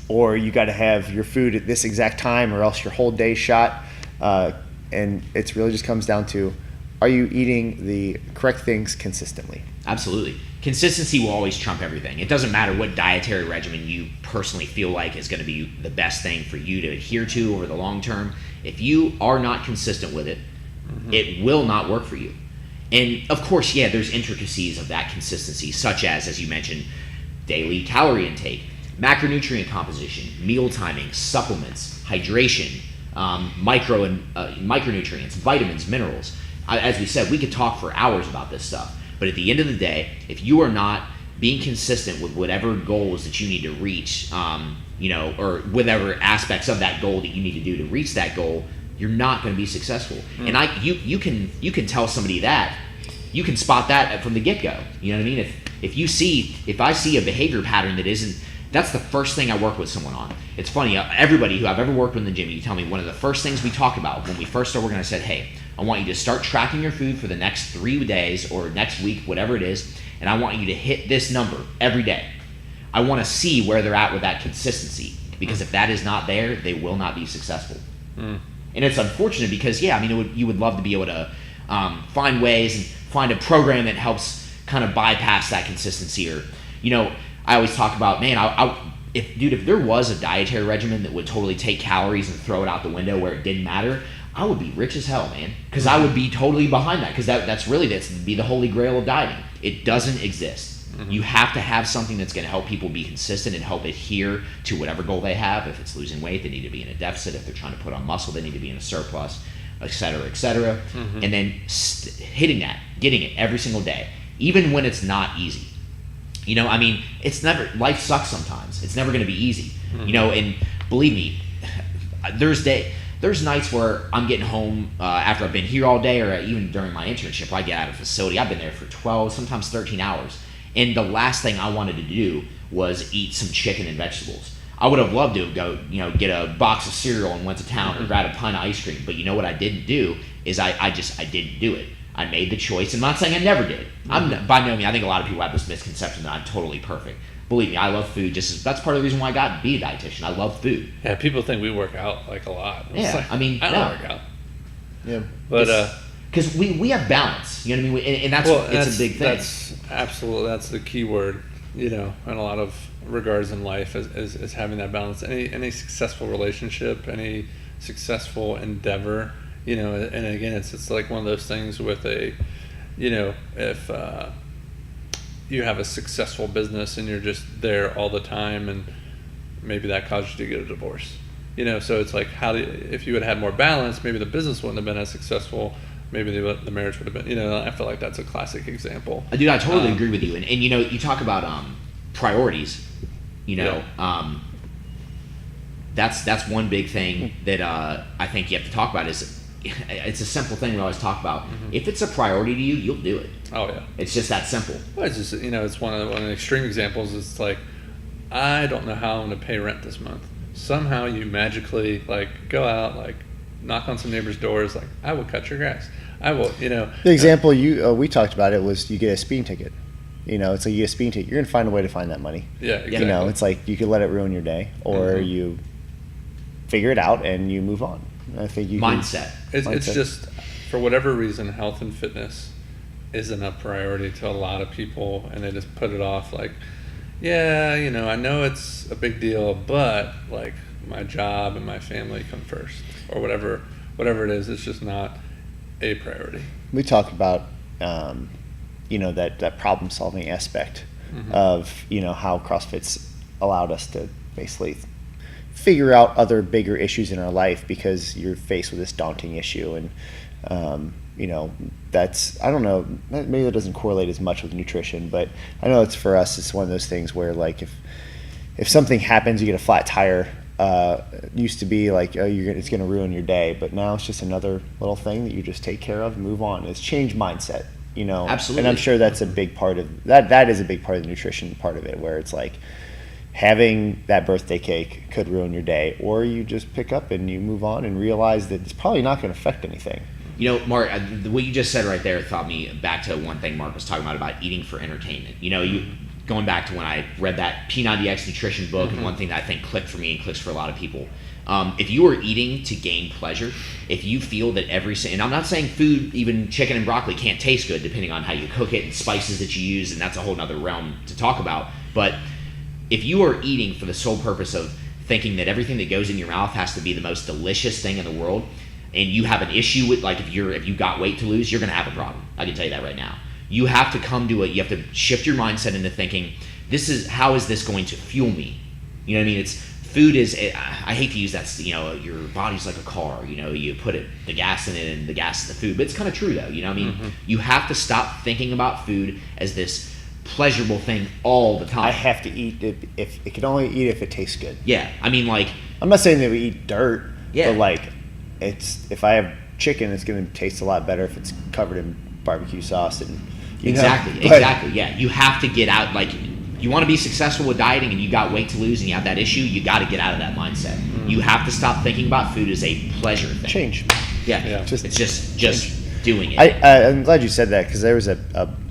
Speaker 5: or you got to have your food at this exact time, or else your whole day's shot. And it really just comes down to, are you eating the correct things consistently?
Speaker 1: Absolutely. Consistency will always trump everything. It doesn't matter what dietary regimen you personally feel like is going to be the best thing for you to adhere to over the long term. If you are not consistent with it, it will not work for you. And of course, yeah, there's intricacies of that consistency, such as you mentioned, daily calorie intake, macronutrient composition, meal timing, supplements, hydration, micronutrients, vitamins, minerals. As we said, we could talk for hours about this stuff. But at the end of the day, if you are not being consistent with whatever goals that you need to reach, or whatever aspects of that goal that you need to do to reach that goal, you're not going to be successful. And you can tell somebody that. You can spot that from the get-go. You know what I mean? If I see a behavior pattern that isn't, that's the first thing I work with someone on. It's funny, everybody who I've ever worked with in the gym, you tell me one of the first things we talk about when we first started working, I said, hey, I want you to start tracking your food for the next 3 days or next week, whatever it is, and I want you to hit this number every day. I want to see where they're at with that consistency, because if that is not there, they will not be successful. And it's unfortunate because, you would love to be able to find ways and find a program that helps kind of bypass that consistency. Or, I always talk about, if there was a dietary regimen that would totally take calories and throw it out the window where it didn't matter, I would be rich as hell, man, because I would be totally behind that, because that's be the holy grail of dieting. It doesn't exist. You have to have something that's going to help people be consistent and help adhere to whatever goal they have. If it's losing weight, they need to be in a deficit. If they're trying to put on muscle, they need to be in a surplus, et cetera, et cetera. And then hitting that, getting it every single day, even when it's not easy. It's never, life sucks sometimes. It's never going to be easy, and believe me, there's nights where I'm getting home after I've been here all day, or even during my internship, I get out of the facility. I've been there for 12, sometimes 13 hours. And the last thing I wanted to do was eat some chicken and vegetables. I would have loved to go, get a box of cereal and went to town or grab a pint of ice cream. But what I didn't do is I didn't do it. I made the choice. I'm not saying I never did. I'm by no means. I think a lot of people have this misconception that I'm totally perfect. Believe me, I love food. That's part of the reason why I got to be a dietitian. I love food.
Speaker 6: Yeah, people think we work out like a lot.
Speaker 1: Yeah,
Speaker 6: I don't work out.
Speaker 5: Yeah,
Speaker 6: but
Speaker 1: because we have balance. You know what I mean? And that's a big thing.
Speaker 6: That's the key word. In a lot of regards in life is having that balance. Any successful relationship, any successful endeavor. And again, it's like one of those things with if you have a successful business and you're just there all the time, and maybe that caused you to get a divorce. So it's like, if you had had more balance, maybe the business wouldn't have been as successful. Maybe the marriage would have been. I feel like that's a classic example.
Speaker 1: Dude, I totally agree with you. And you talk about priorities. That's one big thing that I think you have to talk about. Is it's a simple thing we always talk about. If it's a priority to you, you'll do it.
Speaker 6: Oh yeah.
Speaker 1: It's just that simple.
Speaker 6: Well, it's just it's one of the extreme examples. It's like, I don't know how I'm going to pay rent this month. Somehow you magically go out, knock on some neighbors' doors, I will cut your grass. I will, The
Speaker 5: example we talked about it was you get a speeding ticket. It's like you get a speeding ticket. You're going to find a way to find that money.
Speaker 6: Yeah, exactly.
Speaker 5: It's like you could let it ruin your day, or you figure it out and you move on. I think
Speaker 1: mindset.
Speaker 6: It's just, for whatever reason, health and fitness isn't a priority to a lot of people, and they just put it off. I know it's a big deal, but my job and my family come first, or whatever it is. It's just not a priority.
Speaker 5: We talk about that problem solving aspect of how CrossFit's allowed us to basically figure out other bigger issues in our life because you're faced with this daunting issue. And that's, I don't know, maybe that doesn't correlate as much with nutrition, but I know it's for us, it's one of those things where like if something happens, you get a flat tire. It used to be like, it's going to ruin your day, but now it's just another little thing that you just take care of and move on. It's changed mindset,
Speaker 1: Absolutely.
Speaker 5: And I'm sure that's a big part of that. That is a big part of the nutrition part of it, where it's like having that birthday cake could ruin your day, or you just pick up and you move on and realize that it's probably not going to affect anything.
Speaker 1: Mark, what you just said right there thought me back to one thing Mark was talking about eating for entertainment. You going back to when I read that P90X nutrition book, and one thing that I think clicked for me and clicks for a lot of people. If you are eating to gain pleasure, if you feel that and I'm not saying food, even chicken and broccoli, can't taste good depending on how you cook it and spices that you use, and that's a whole nother realm to talk about. But if you are eating for the sole purpose of thinking that everything that goes in your mouth has to be the most delicious thing in the world, and you have an issue with, like, if you got weight to lose, you're going to have a problem. I can tell you that right now. You have to come to it. You have to shift your mindset into thinking, how is this going to fuel me? You know what I mean? Food is, I hate to use that, your body's like a car, you put the gas in it and the gas is the food, but it's kind of true though, you know what I mean? You have to stop thinking about food as this pleasurable thing all the time.
Speaker 5: I have to eat it if it can only eat if it tastes good.
Speaker 1: Yeah, I mean, like,
Speaker 5: I'm not saying that we eat dirt,
Speaker 1: yeah,
Speaker 5: but like, if I have chicken, it's going to taste a lot better if it's covered in barbecue sauce and
Speaker 1: exactly, yeah. You have to get out, like, you want to be successful with dieting and you got weight to lose and you have that issue, you got to get out of that mindset. You have to stop thinking about food as a pleasure thing.
Speaker 5: Change.
Speaker 1: Yeah. It's just doing it.
Speaker 5: I'm glad you said that, because there was a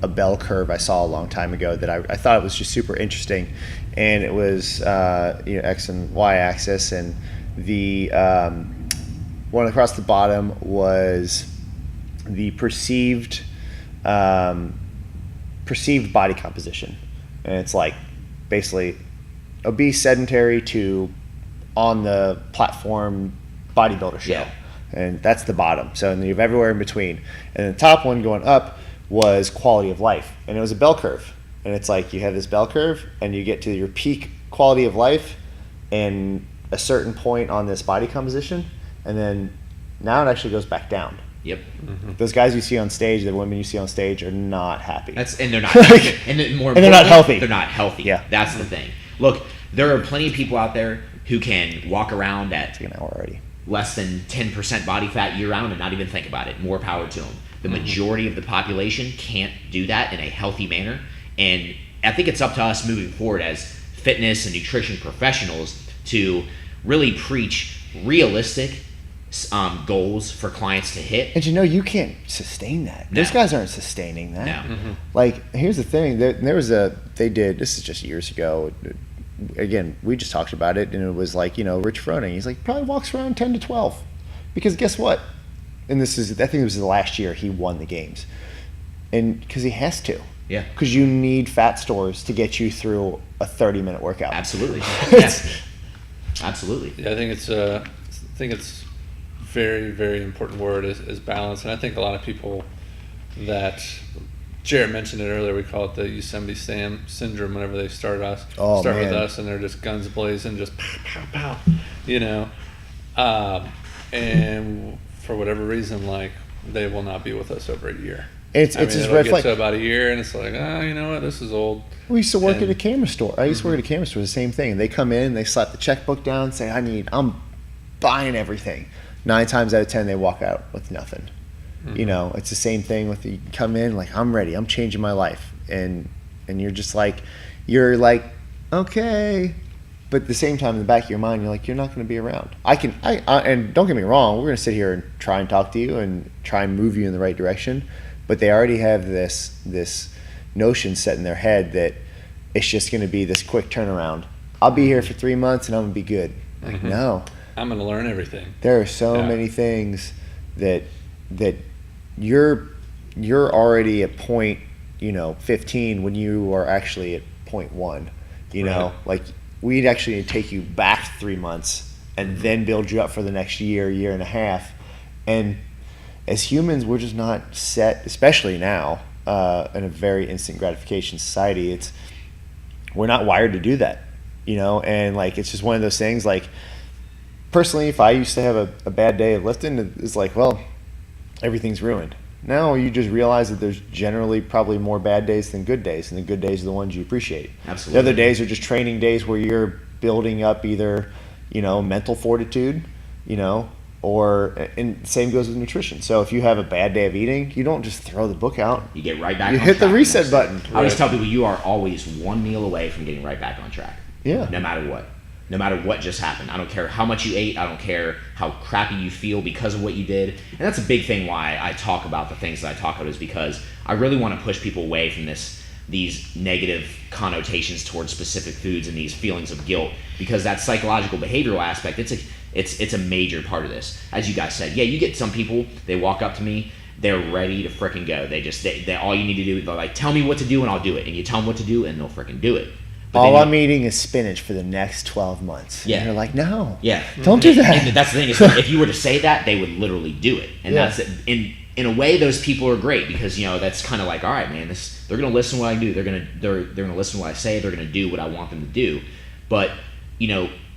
Speaker 5: bell curve I saw a long time ago that I thought it was just super interesting, and it was X and Y axis, and the one across the bottom was the perceived body composition. And it's like basically obese, sedentary to on the platform bodybuilder show.
Speaker 1: Yeah.
Speaker 5: And that's the bottom. So and you have everywhere in between. And the top one going up was quality of life. And it was a bell curve. And it's like you have this bell curve and you get to your peak quality of life and a certain point on this body composition. And then now it actually goes back down.
Speaker 1: Yep.
Speaker 5: Those guys you see on stage, the women you see on stage, are not happy.
Speaker 1: And they're not. and
Speaker 5: they're not healthy.
Speaker 1: They're not healthy.
Speaker 5: Yeah.
Speaker 1: That's the thing. Look, there are plenty of people out there who can walk around at
Speaker 5: an hour already.
Speaker 1: Less than 10% body fat year round and not even think about it. More power to them. The majority of the population can't do that in a healthy manner. And I think it's up to us moving forward as fitness and nutrition professionals to really preach realistic goals for clients to hit.
Speaker 5: And you can't sustain that.
Speaker 1: No.
Speaker 5: Those guys aren't sustaining that.
Speaker 1: No.
Speaker 5: Like, here's the thing. This is just years ago. Again, we just talked about it, and it was like, Rich Froning. He's like, probably walks around 10 to 12. Because guess what? And I think it was the last year he won the games. And because he has to. Yeah. Because you need fat stores to get you through a 30-minute workout.
Speaker 1: Absolutely. Yes. Absolutely.
Speaker 6: Yeah, I think it's very, very important word is balance. And I think a lot of people that Jared mentioned it earlier, we call it the Yosemite Sam syndrome whenever they start with us and they're just guns blazing, just pow, pow, pow, and for whatever reason, like, they will not be with us over a year.
Speaker 5: It's his red flag.
Speaker 6: To about a year, and it's like, you know what, this is old.
Speaker 5: We used to work at a camera store. I used to work at a camera store, the same thing. They come in, they slap the checkbook down, and say, I'm buying everything. 9 times out of 10, they walk out with nothing. It's the same thing with you come in, like, I'm ready, I'm changing my life. And you're just like, okay. But at the same time, in the back of your mind, you're like, you're not going to be around. And don't get me wrong, we're going to sit here and try and talk to you and try and move you in the right direction. But they already have this notion set in their head that it's just going to be this quick turnaround. I'll be here for 3 months and I'm going to be good. Like, no.
Speaker 6: I'm going to learn everything.
Speaker 5: There are so many things that you're already at point, 15 when you are actually at point 1. Like, we'd actually take you back 3 months and then build you up for the next year and a half. And as humans, we're just not set, especially now, in a very instant gratification society. We're not wired to do that, and like, it's just one of those things, like, personally, if I used to have a bad day of lifting, it's like, well, everything's ruined. Now you just realize that there's generally probably more bad days than good days, and the good days are the ones you appreciate.
Speaker 1: Absolutely.
Speaker 5: The other days are just training days where you're building up either, mental fortitude, and same goes with nutrition. So if you have a bad day of eating, you don't just throw the book out.
Speaker 1: You get right back
Speaker 5: You
Speaker 1: on
Speaker 5: hit the
Speaker 1: track
Speaker 5: reset
Speaker 1: next
Speaker 5: button.
Speaker 1: day. I always tell people you are always one meal away from getting right back on track.
Speaker 5: Yeah.
Speaker 1: No matter what. No matter what just happened. I don't care how much you ate. I don't care how crappy you feel because of what you did. And that's a big thing why I talk about the things that I talk about, is because I really want to push people away from these negative connotations towards specific foods and these feelings of guilt, because that psychological behavioral aspect, it's a major part of this. As you guys said, yeah, you get some people, they walk up to me, they're ready to frickin' go. They all you need to do, they're like, tell me what to do and I'll do it. And you tell them what to do and they'll frickin' do it. But
Speaker 5: all I'm eating is spinach for the next 12 months.
Speaker 1: Yeah.
Speaker 5: And you're like, no.
Speaker 1: Yeah.
Speaker 5: Don't do that.
Speaker 1: And that's the thing, is if you were to say that, they would literally do it. And
Speaker 5: Yeah.
Speaker 1: that's in a way, those people are great, because that's kind of like, all right, man, they're gonna listen to what I do. They're gonna listen to what I say. They're gonna do what I want them to do. But you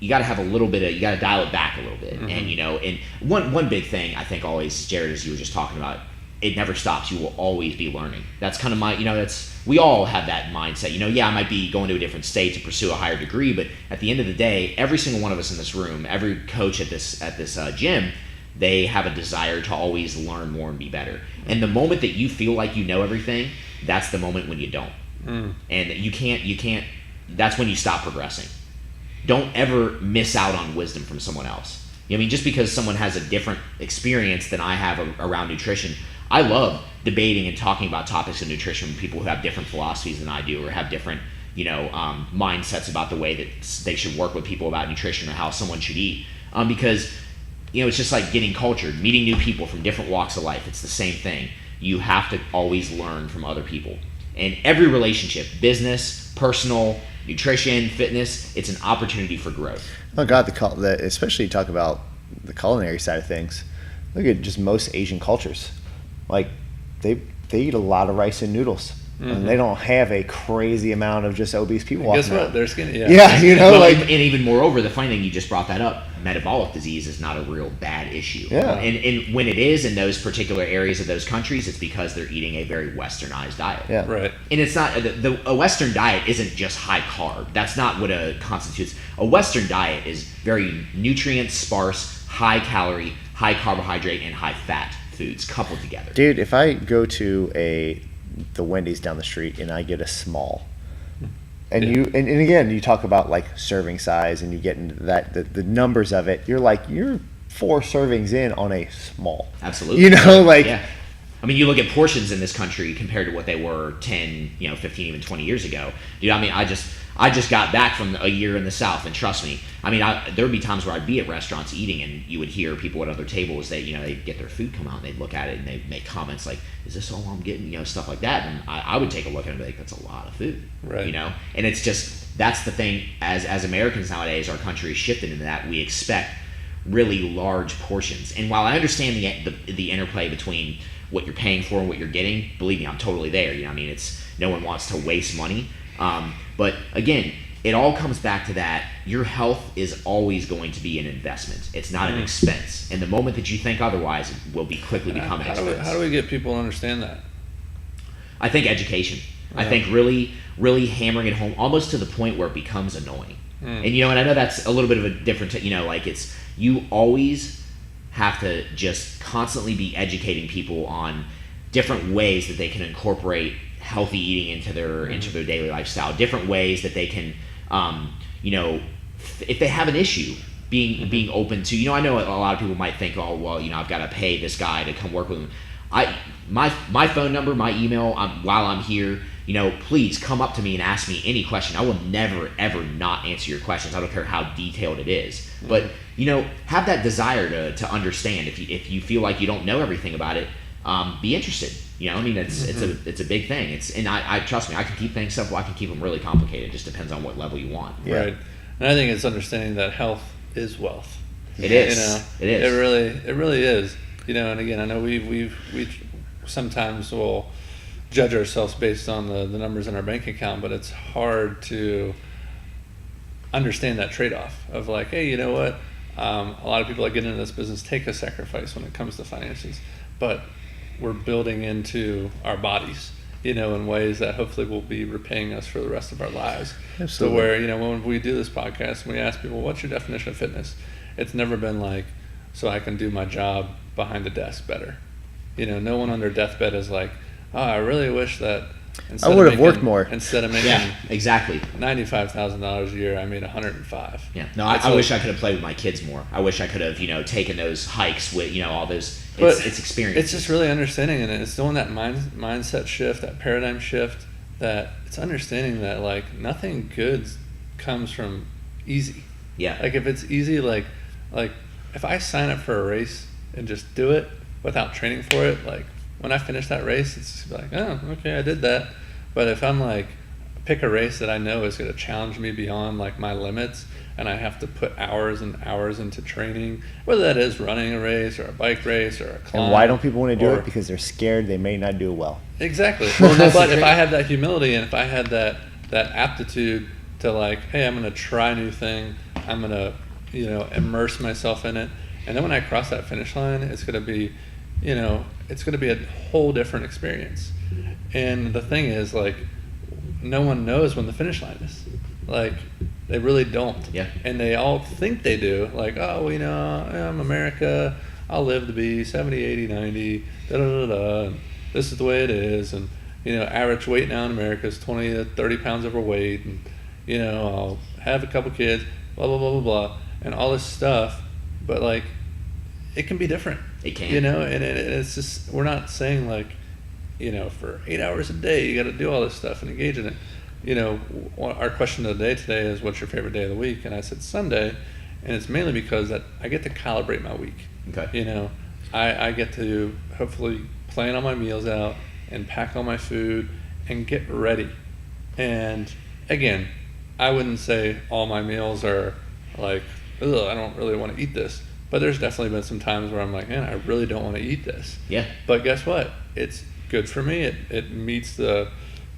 Speaker 1: got to have a little bit of, you got to dial it back a little bit. Mm-hmm. And one big thing I think always, Jared, as you were just talking about, it never stops. You will always be learning. That's kind of my, we all have that mindset. I might be going to a different state to pursue a higher degree, but at the end of the day, every single one of us in this room, every coach at this gym, they have a desire to always learn more and be better. And the moment that you feel like you know everything, that's the moment when you don't. And you can't, that's when you stop progressing. Don't ever miss out on wisdom from someone else. Just because someone has a different experience than I have around nutrition, I love debating and talking about topics of nutrition with people who have different philosophies than I do, or have different, mindsets about the way that they should work with people about nutrition or how someone should eat. Because, it's just like getting cultured, meeting new people from different walks of life. It's the same thing. You have to always learn from other people. And every relationship, business, personal, nutrition, fitness, it's an opportunity for growth.
Speaker 5: Oh God, especially talk about the culinary side of things. Look at just most Asian cultures. Like they eat a lot of rice and noodles. And they don't have a crazy amount of just obese people walking
Speaker 6: Guess what?
Speaker 5: around.
Speaker 6: They're skinny. Yeah.
Speaker 5: Yeah,
Speaker 1: and even moreover, the funny thing, you just brought that up, metabolic disease is not a real bad issue.
Speaker 5: Yeah.
Speaker 1: And when it is in those particular areas of those countries, it's because they're eating a very westernized diet.
Speaker 5: Yeah.
Speaker 6: Right.
Speaker 1: And it's not, a Western diet isn't just high carb. That's not what constitutes. A Western diet is very nutrient sparse, high calorie, high carbohydrate, and high fat foods coupled together.
Speaker 5: Dude, if I go to the Wendy's down the street and I get a small, and and again, you talk about like serving size, and you get into that the numbers of it, you're 4 servings in on a small.
Speaker 1: Absolutely. Yeah. I mean, you look at portions in this country compared to what they were 10, 15, even 20 years ago. Dude, I mean, I just got back from a year in the South, and trust me, I mean, there would be times where I'd be at restaurants eating, and you would hear people at other tables, they'd get their food come out, and they'd look at it, and they'd make comments like, is this all I'm getting, stuff like that. And I would take a look at it and be like, that's a lot of food,
Speaker 6: right?
Speaker 1: And it's just, that's the thing, as Americans nowadays, our country is shifted into that. We expect really large portions. And while I understand the interplay between what you're paying for and what you're getting, believe me, I'm totally there. It's, no one wants to waste money. But again, it all comes back to that. Your health is always going to be an investment. It's not an expense. And the moment that you think otherwise, it will quickly become an expense.
Speaker 6: How do we get people to understand that?
Speaker 1: I think education. Yeah. I think really, really hammering it home, almost to the point where it becomes annoying. And and I know that's a little bit of a different, you always have to just constantly be educating people on different ways that they can incorporate healthy eating into their daily lifestyle, different ways that they can, if they have an issue, being open to, I know a lot of people might think, oh, well, I've got to pay this guy to come work with them. My phone number, my email, while I'm here, please come up to me and ask me any question. I will never, ever not answer your questions. I don't care how detailed it is. But, have that desire to understand. If you feel like you don't know everything about it, be interested. It's a big thing. And I trust me, I can keep things simple. I can keep them really complicated. It just depends on what level you want.
Speaker 6: Yeah. Right. And I think it's understanding that health is wealth.
Speaker 1: It is. It is.
Speaker 6: It really is. And again, I know we sometimes will judge ourselves based on the numbers in our bank account, but it's hard to understand that trade-off of like, hey, you know what? A lot of people that get into this business take a sacrifice when it comes to finances, but we're building into our bodies, in ways that hopefully will be repaying us for the rest of our lives.
Speaker 5: Absolutely.
Speaker 6: So where, when we do this podcast and we ask people, what's your definition of fitness? It's never been like, so I can do my job behind the desk better. No one on their deathbed is like, oh, I really wish that
Speaker 5: I would have worked more.
Speaker 6: Instead of making
Speaker 1: exactly
Speaker 6: $95,000 a year, I made $105.
Speaker 1: Yeah, no, I wish I could have played with my kids more. I wish I could have, taken those hikes with, all those. It's experience.
Speaker 6: It's just really understanding, and it's doing that mindset shift, that paradigm shift. That it's understanding that like nothing good comes from easy.
Speaker 1: Yeah.
Speaker 6: Like if it's easy, like if I sign up for a race and just do it without training for it, like when I finish that race, it's just like, oh, okay, I did that. But if I'm like, pick a race that I know is going to challenge me beyond like my limits, and I have to put hours and hours into training, whether that is running a race or a bike race or a climb.
Speaker 5: And why don't people want to do it? Because they're scared they may not do it well.
Speaker 6: Exactly. But if I had that humility and if I had that aptitude to like, hey, I'm going to try a new thing, I'm going to, immerse myself in it, and then when I cross that finish line, it's going to be, it's going to be a whole different experience. And the thing is, like, no one knows when the finish line is. Like, they really don't.
Speaker 1: Yeah.
Speaker 6: And they all think they do. Like, oh, I'm America. I'll live to be 70, 80, 90, da-da-da-da. And this is the way it is. And, average weight now in America is 20 to 30 pounds overweight. And, I'll have a couple kids, blah, blah, blah, blah, blah. And all this stuff. But, like, it can be different.
Speaker 1: It can.
Speaker 6: And it's just, we're not saying, like, for 8 hours a day, you got to do all this stuff and engage in it. Our question of the day today is, what's your favorite day of the week? And I said Sunday, and it's mainly because that I get to calibrate my week.
Speaker 1: Okay.
Speaker 6: I get to hopefully plan all my meals out and pack all my food and get ready. And again, I wouldn't say all my meals are like, ugh, I don't really want to eat this. But there's definitely been some times where I'm like, man, I really don't want to eat this.
Speaker 1: Yeah.
Speaker 6: But guess what? It's good for me. It meets the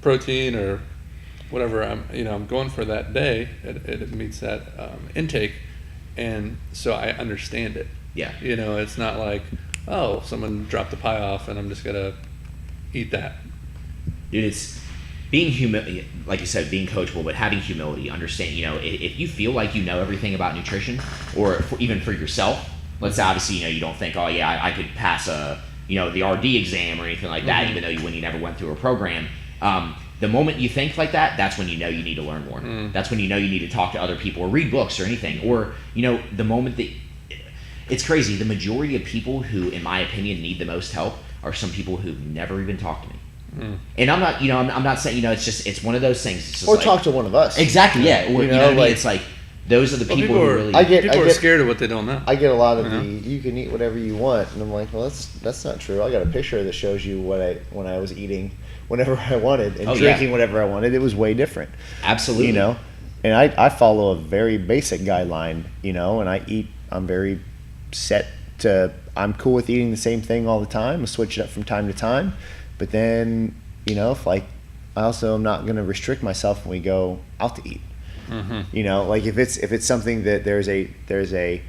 Speaker 6: protein or whatever I'm going for that day. It meets that intake, and so I understand it.
Speaker 1: Yeah.
Speaker 6: It's not like, oh, someone dropped the pie off and I'm just gonna eat that.
Speaker 1: Dude, it's being like you said, being coachable, but having humility. Understand, if you feel like you know everything about nutrition, or even for yourself, let's say obviously you don't think, oh yeah, I could pass the RD exam or anything like that, even though you never went through a program. The moment you think like that, that's when you need to learn more. That's when you need to talk to other people or read books or anything. Or, the moment that it's crazy, the majority of people who, in my opinion, need the most help are some people who've never even talked to me. And I'm not, I'm not saying, it's one of those things. It's just
Speaker 5: or
Speaker 1: like,
Speaker 5: talk to one of us.
Speaker 1: Exactly, yeah. Or, what I mean? It's like, those are the people who really...
Speaker 6: People are scared of what they don't know.
Speaker 5: I get a lot of you can eat whatever you want, and I'm like, well, that's not true. I got a picture that shows you when I was eating whenever I wanted and drinking whatever I wanted. It was way different.
Speaker 1: Absolutely.
Speaker 5: And I follow a very basic guideline, and I'm very set to, I'm cool with eating the same thing all the time. I switch it up from time to time. But then, if I also am not going to restrict myself when we go out to eat. Like if it's something that there's a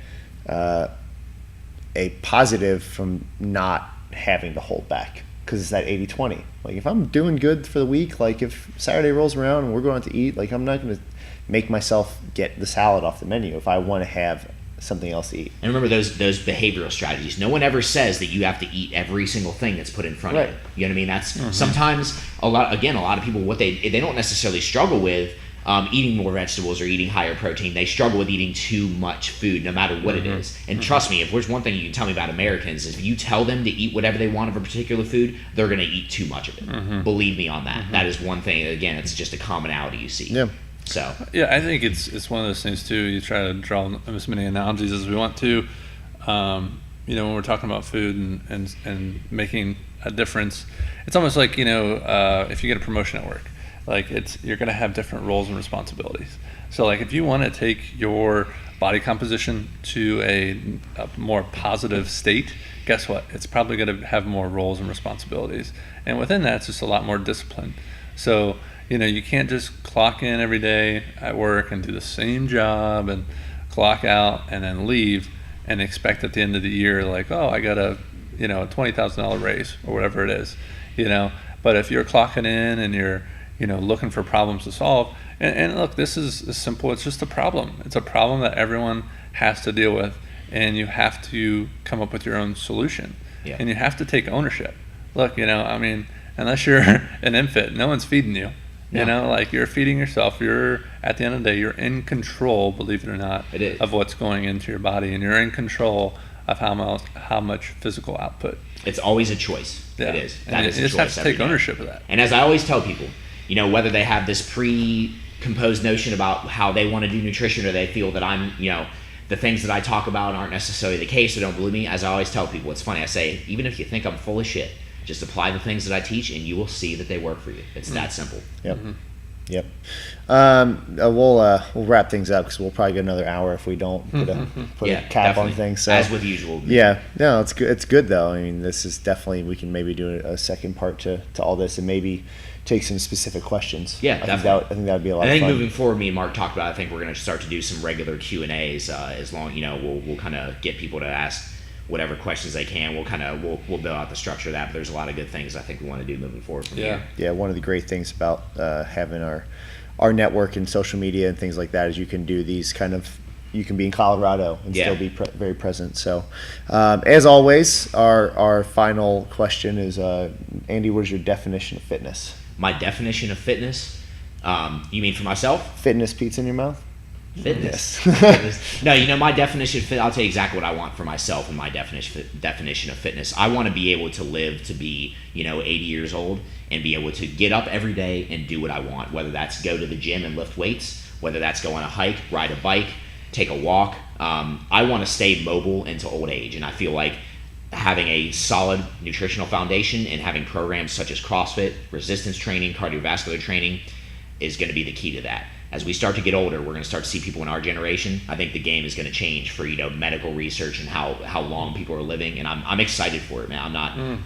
Speaker 5: positive from not having to hold back, because it's that 80-20. Like if I'm doing good for the week, like if Saturday rolls around and we're going out to eat, like I'm not going to make myself get the salad off the menu if I want to have something else to eat.
Speaker 1: And remember those behavioral strategies. No one ever says that you have to eat every single thing that's put in front of you. You know what I mean? That's sometimes a lot of people, what they don't necessarily struggle with eating more vegetables or eating higher protein. They struggle with eating too much food, no matter what it is. And trust me, if there's one thing you can tell me about Americans, is if you tell them to eat whatever they want of a particular food, they're going to eat too much of it. Believe me on that. That is one thing. Again, it's just a commonality you see.
Speaker 5: Yeah.
Speaker 1: So
Speaker 6: yeah, I think it's one of those things too. You try to draw as many analogies as we want to. When we're talking about food and making a difference, it's almost like if you get a promotion at work, like you're going to have different roles and responsibilities. So like if you want to take your body composition to a more positive state, guess what? It's probably going to have more roles and responsibilities, and within that, it's just a lot more discipline. So you can't just clock in every day at work and do the same job and clock out and then leave and expect at the end of the year, like, oh, I got a $20,000 raise or whatever it is, But if you're clocking in and you're, looking for problems to solve, and look, this is simple. It's just a problem. It's a problem that everyone has to deal with, and you have to come up with your own solution.
Speaker 1: Yeah.
Speaker 6: And you have to take ownership. Look, unless you're an infant, no one's feeding you. Like you're feeding yourself. You're, at the end of the day, you're in control, believe it or not,
Speaker 1: It is.
Speaker 6: of what's going into your body, and you're in control of how much physical output.
Speaker 1: It's always a choice.
Speaker 6: Yeah.
Speaker 1: It is.
Speaker 6: And
Speaker 1: That
Speaker 6: you
Speaker 1: is a
Speaker 6: just
Speaker 1: choice
Speaker 6: have to
Speaker 1: every
Speaker 6: take
Speaker 1: day.
Speaker 6: ownership of that.
Speaker 1: And as I always tell people, whether they have this pre-composed notion about how they want to do nutrition, or they feel that I'm, the things that I talk about aren't necessarily the case, or don't believe me, as I always tell people, it's funny, I say, even if you think I'm full of shit, just apply the things that I teach and you will see that they work for you. It's that simple.
Speaker 5: Yep. Yep. We'll wrap things up because we'll probably get another hour if we don't put a cap
Speaker 1: definitely.
Speaker 5: on things. So,
Speaker 1: as with usual.
Speaker 5: yeah, no, it's good. It's good though. I mean, this is definitely, we can maybe do a second part to all this and maybe take some specific questions.
Speaker 1: Yeah, definitely.
Speaker 5: I think that would be a lot
Speaker 1: I
Speaker 5: of
Speaker 1: think
Speaker 5: fun.
Speaker 1: moving forward, me and Mark talked about, I think we're going to start to do some regular Q&As as long, we'll kind of get people to ask whatever questions they can. We'll build out the structure of that, but there's a lot of good things I think we want to do moving forward from here.
Speaker 5: Yeah, one of the great things about having our network and social media and things like that is you can do these you can be in Colorado and still be very present. So, as always, our final question is, Andy, what is your definition of fitness?
Speaker 1: My definition of fitness, you mean for myself?
Speaker 5: Fitness pizza in your mouth?
Speaker 1: Fitness.
Speaker 5: Yes.
Speaker 1: No, my definition of fit, I'll tell you exactly what I want for myself and my definition of fitness. I want to be able to live to be, 80 years old and be able to get up every day and do what I want, whether that's go to the gym and lift weights, whether that's go on a hike, ride a bike, take a walk. I want to stay mobile into old age, and I feel like having a solid nutritional foundation and having programs such as CrossFit, resistance training, cardiovascular training is going to be the key to that. As we start to get older, we're going to start to see people in our generation. I think the game is going to change for medical research and how long people are living, and I'm excited for it, man.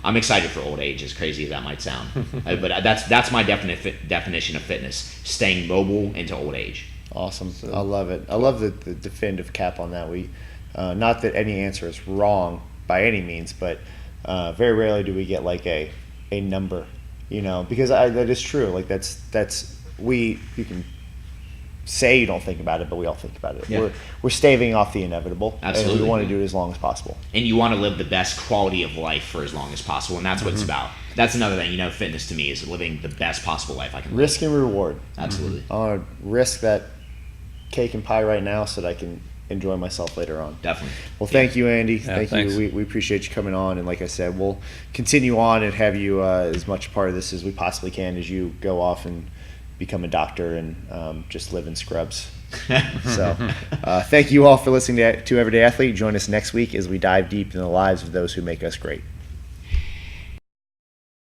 Speaker 1: I'm excited for old age, as crazy as that might sound, but that's my definition of fitness: staying mobile into old age.
Speaker 5: Awesome. I love it. I love the definitive cap on that. We, not that any answer is wrong by any means, but very rarely do we get like a number, because that is true. Like you can say you don't think about it, but we all think about it.
Speaker 1: Yeah.
Speaker 5: We're staving off the inevitable.
Speaker 1: Absolutely.
Speaker 5: And we want to do it as long as possible.
Speaker 1: And you want to live the best quality of life for as long as possible, and that's what it's about. That's another thing, fitness to me is living the best possible life I can live.
Speaker 5: Risk and reward.
Speaker 1: Absolutely.
Speaker 5: I want to risk that cake and pie right now so that I can enjoy myself later on.
Speaker 1: Definitely.
Speaker 5: Well, thank you, Andy.
Speaker 6: Yeah,
Speaker 5: Thank you. We appreciate you coming on, and like I said, we'll continue on and have you as much part of this as we possibly can as you go off and become a doctor and just live in scrubs. So thank you all for listening to Everyday Athlete. Join us next week as we dive deep into the lives of those who make us great.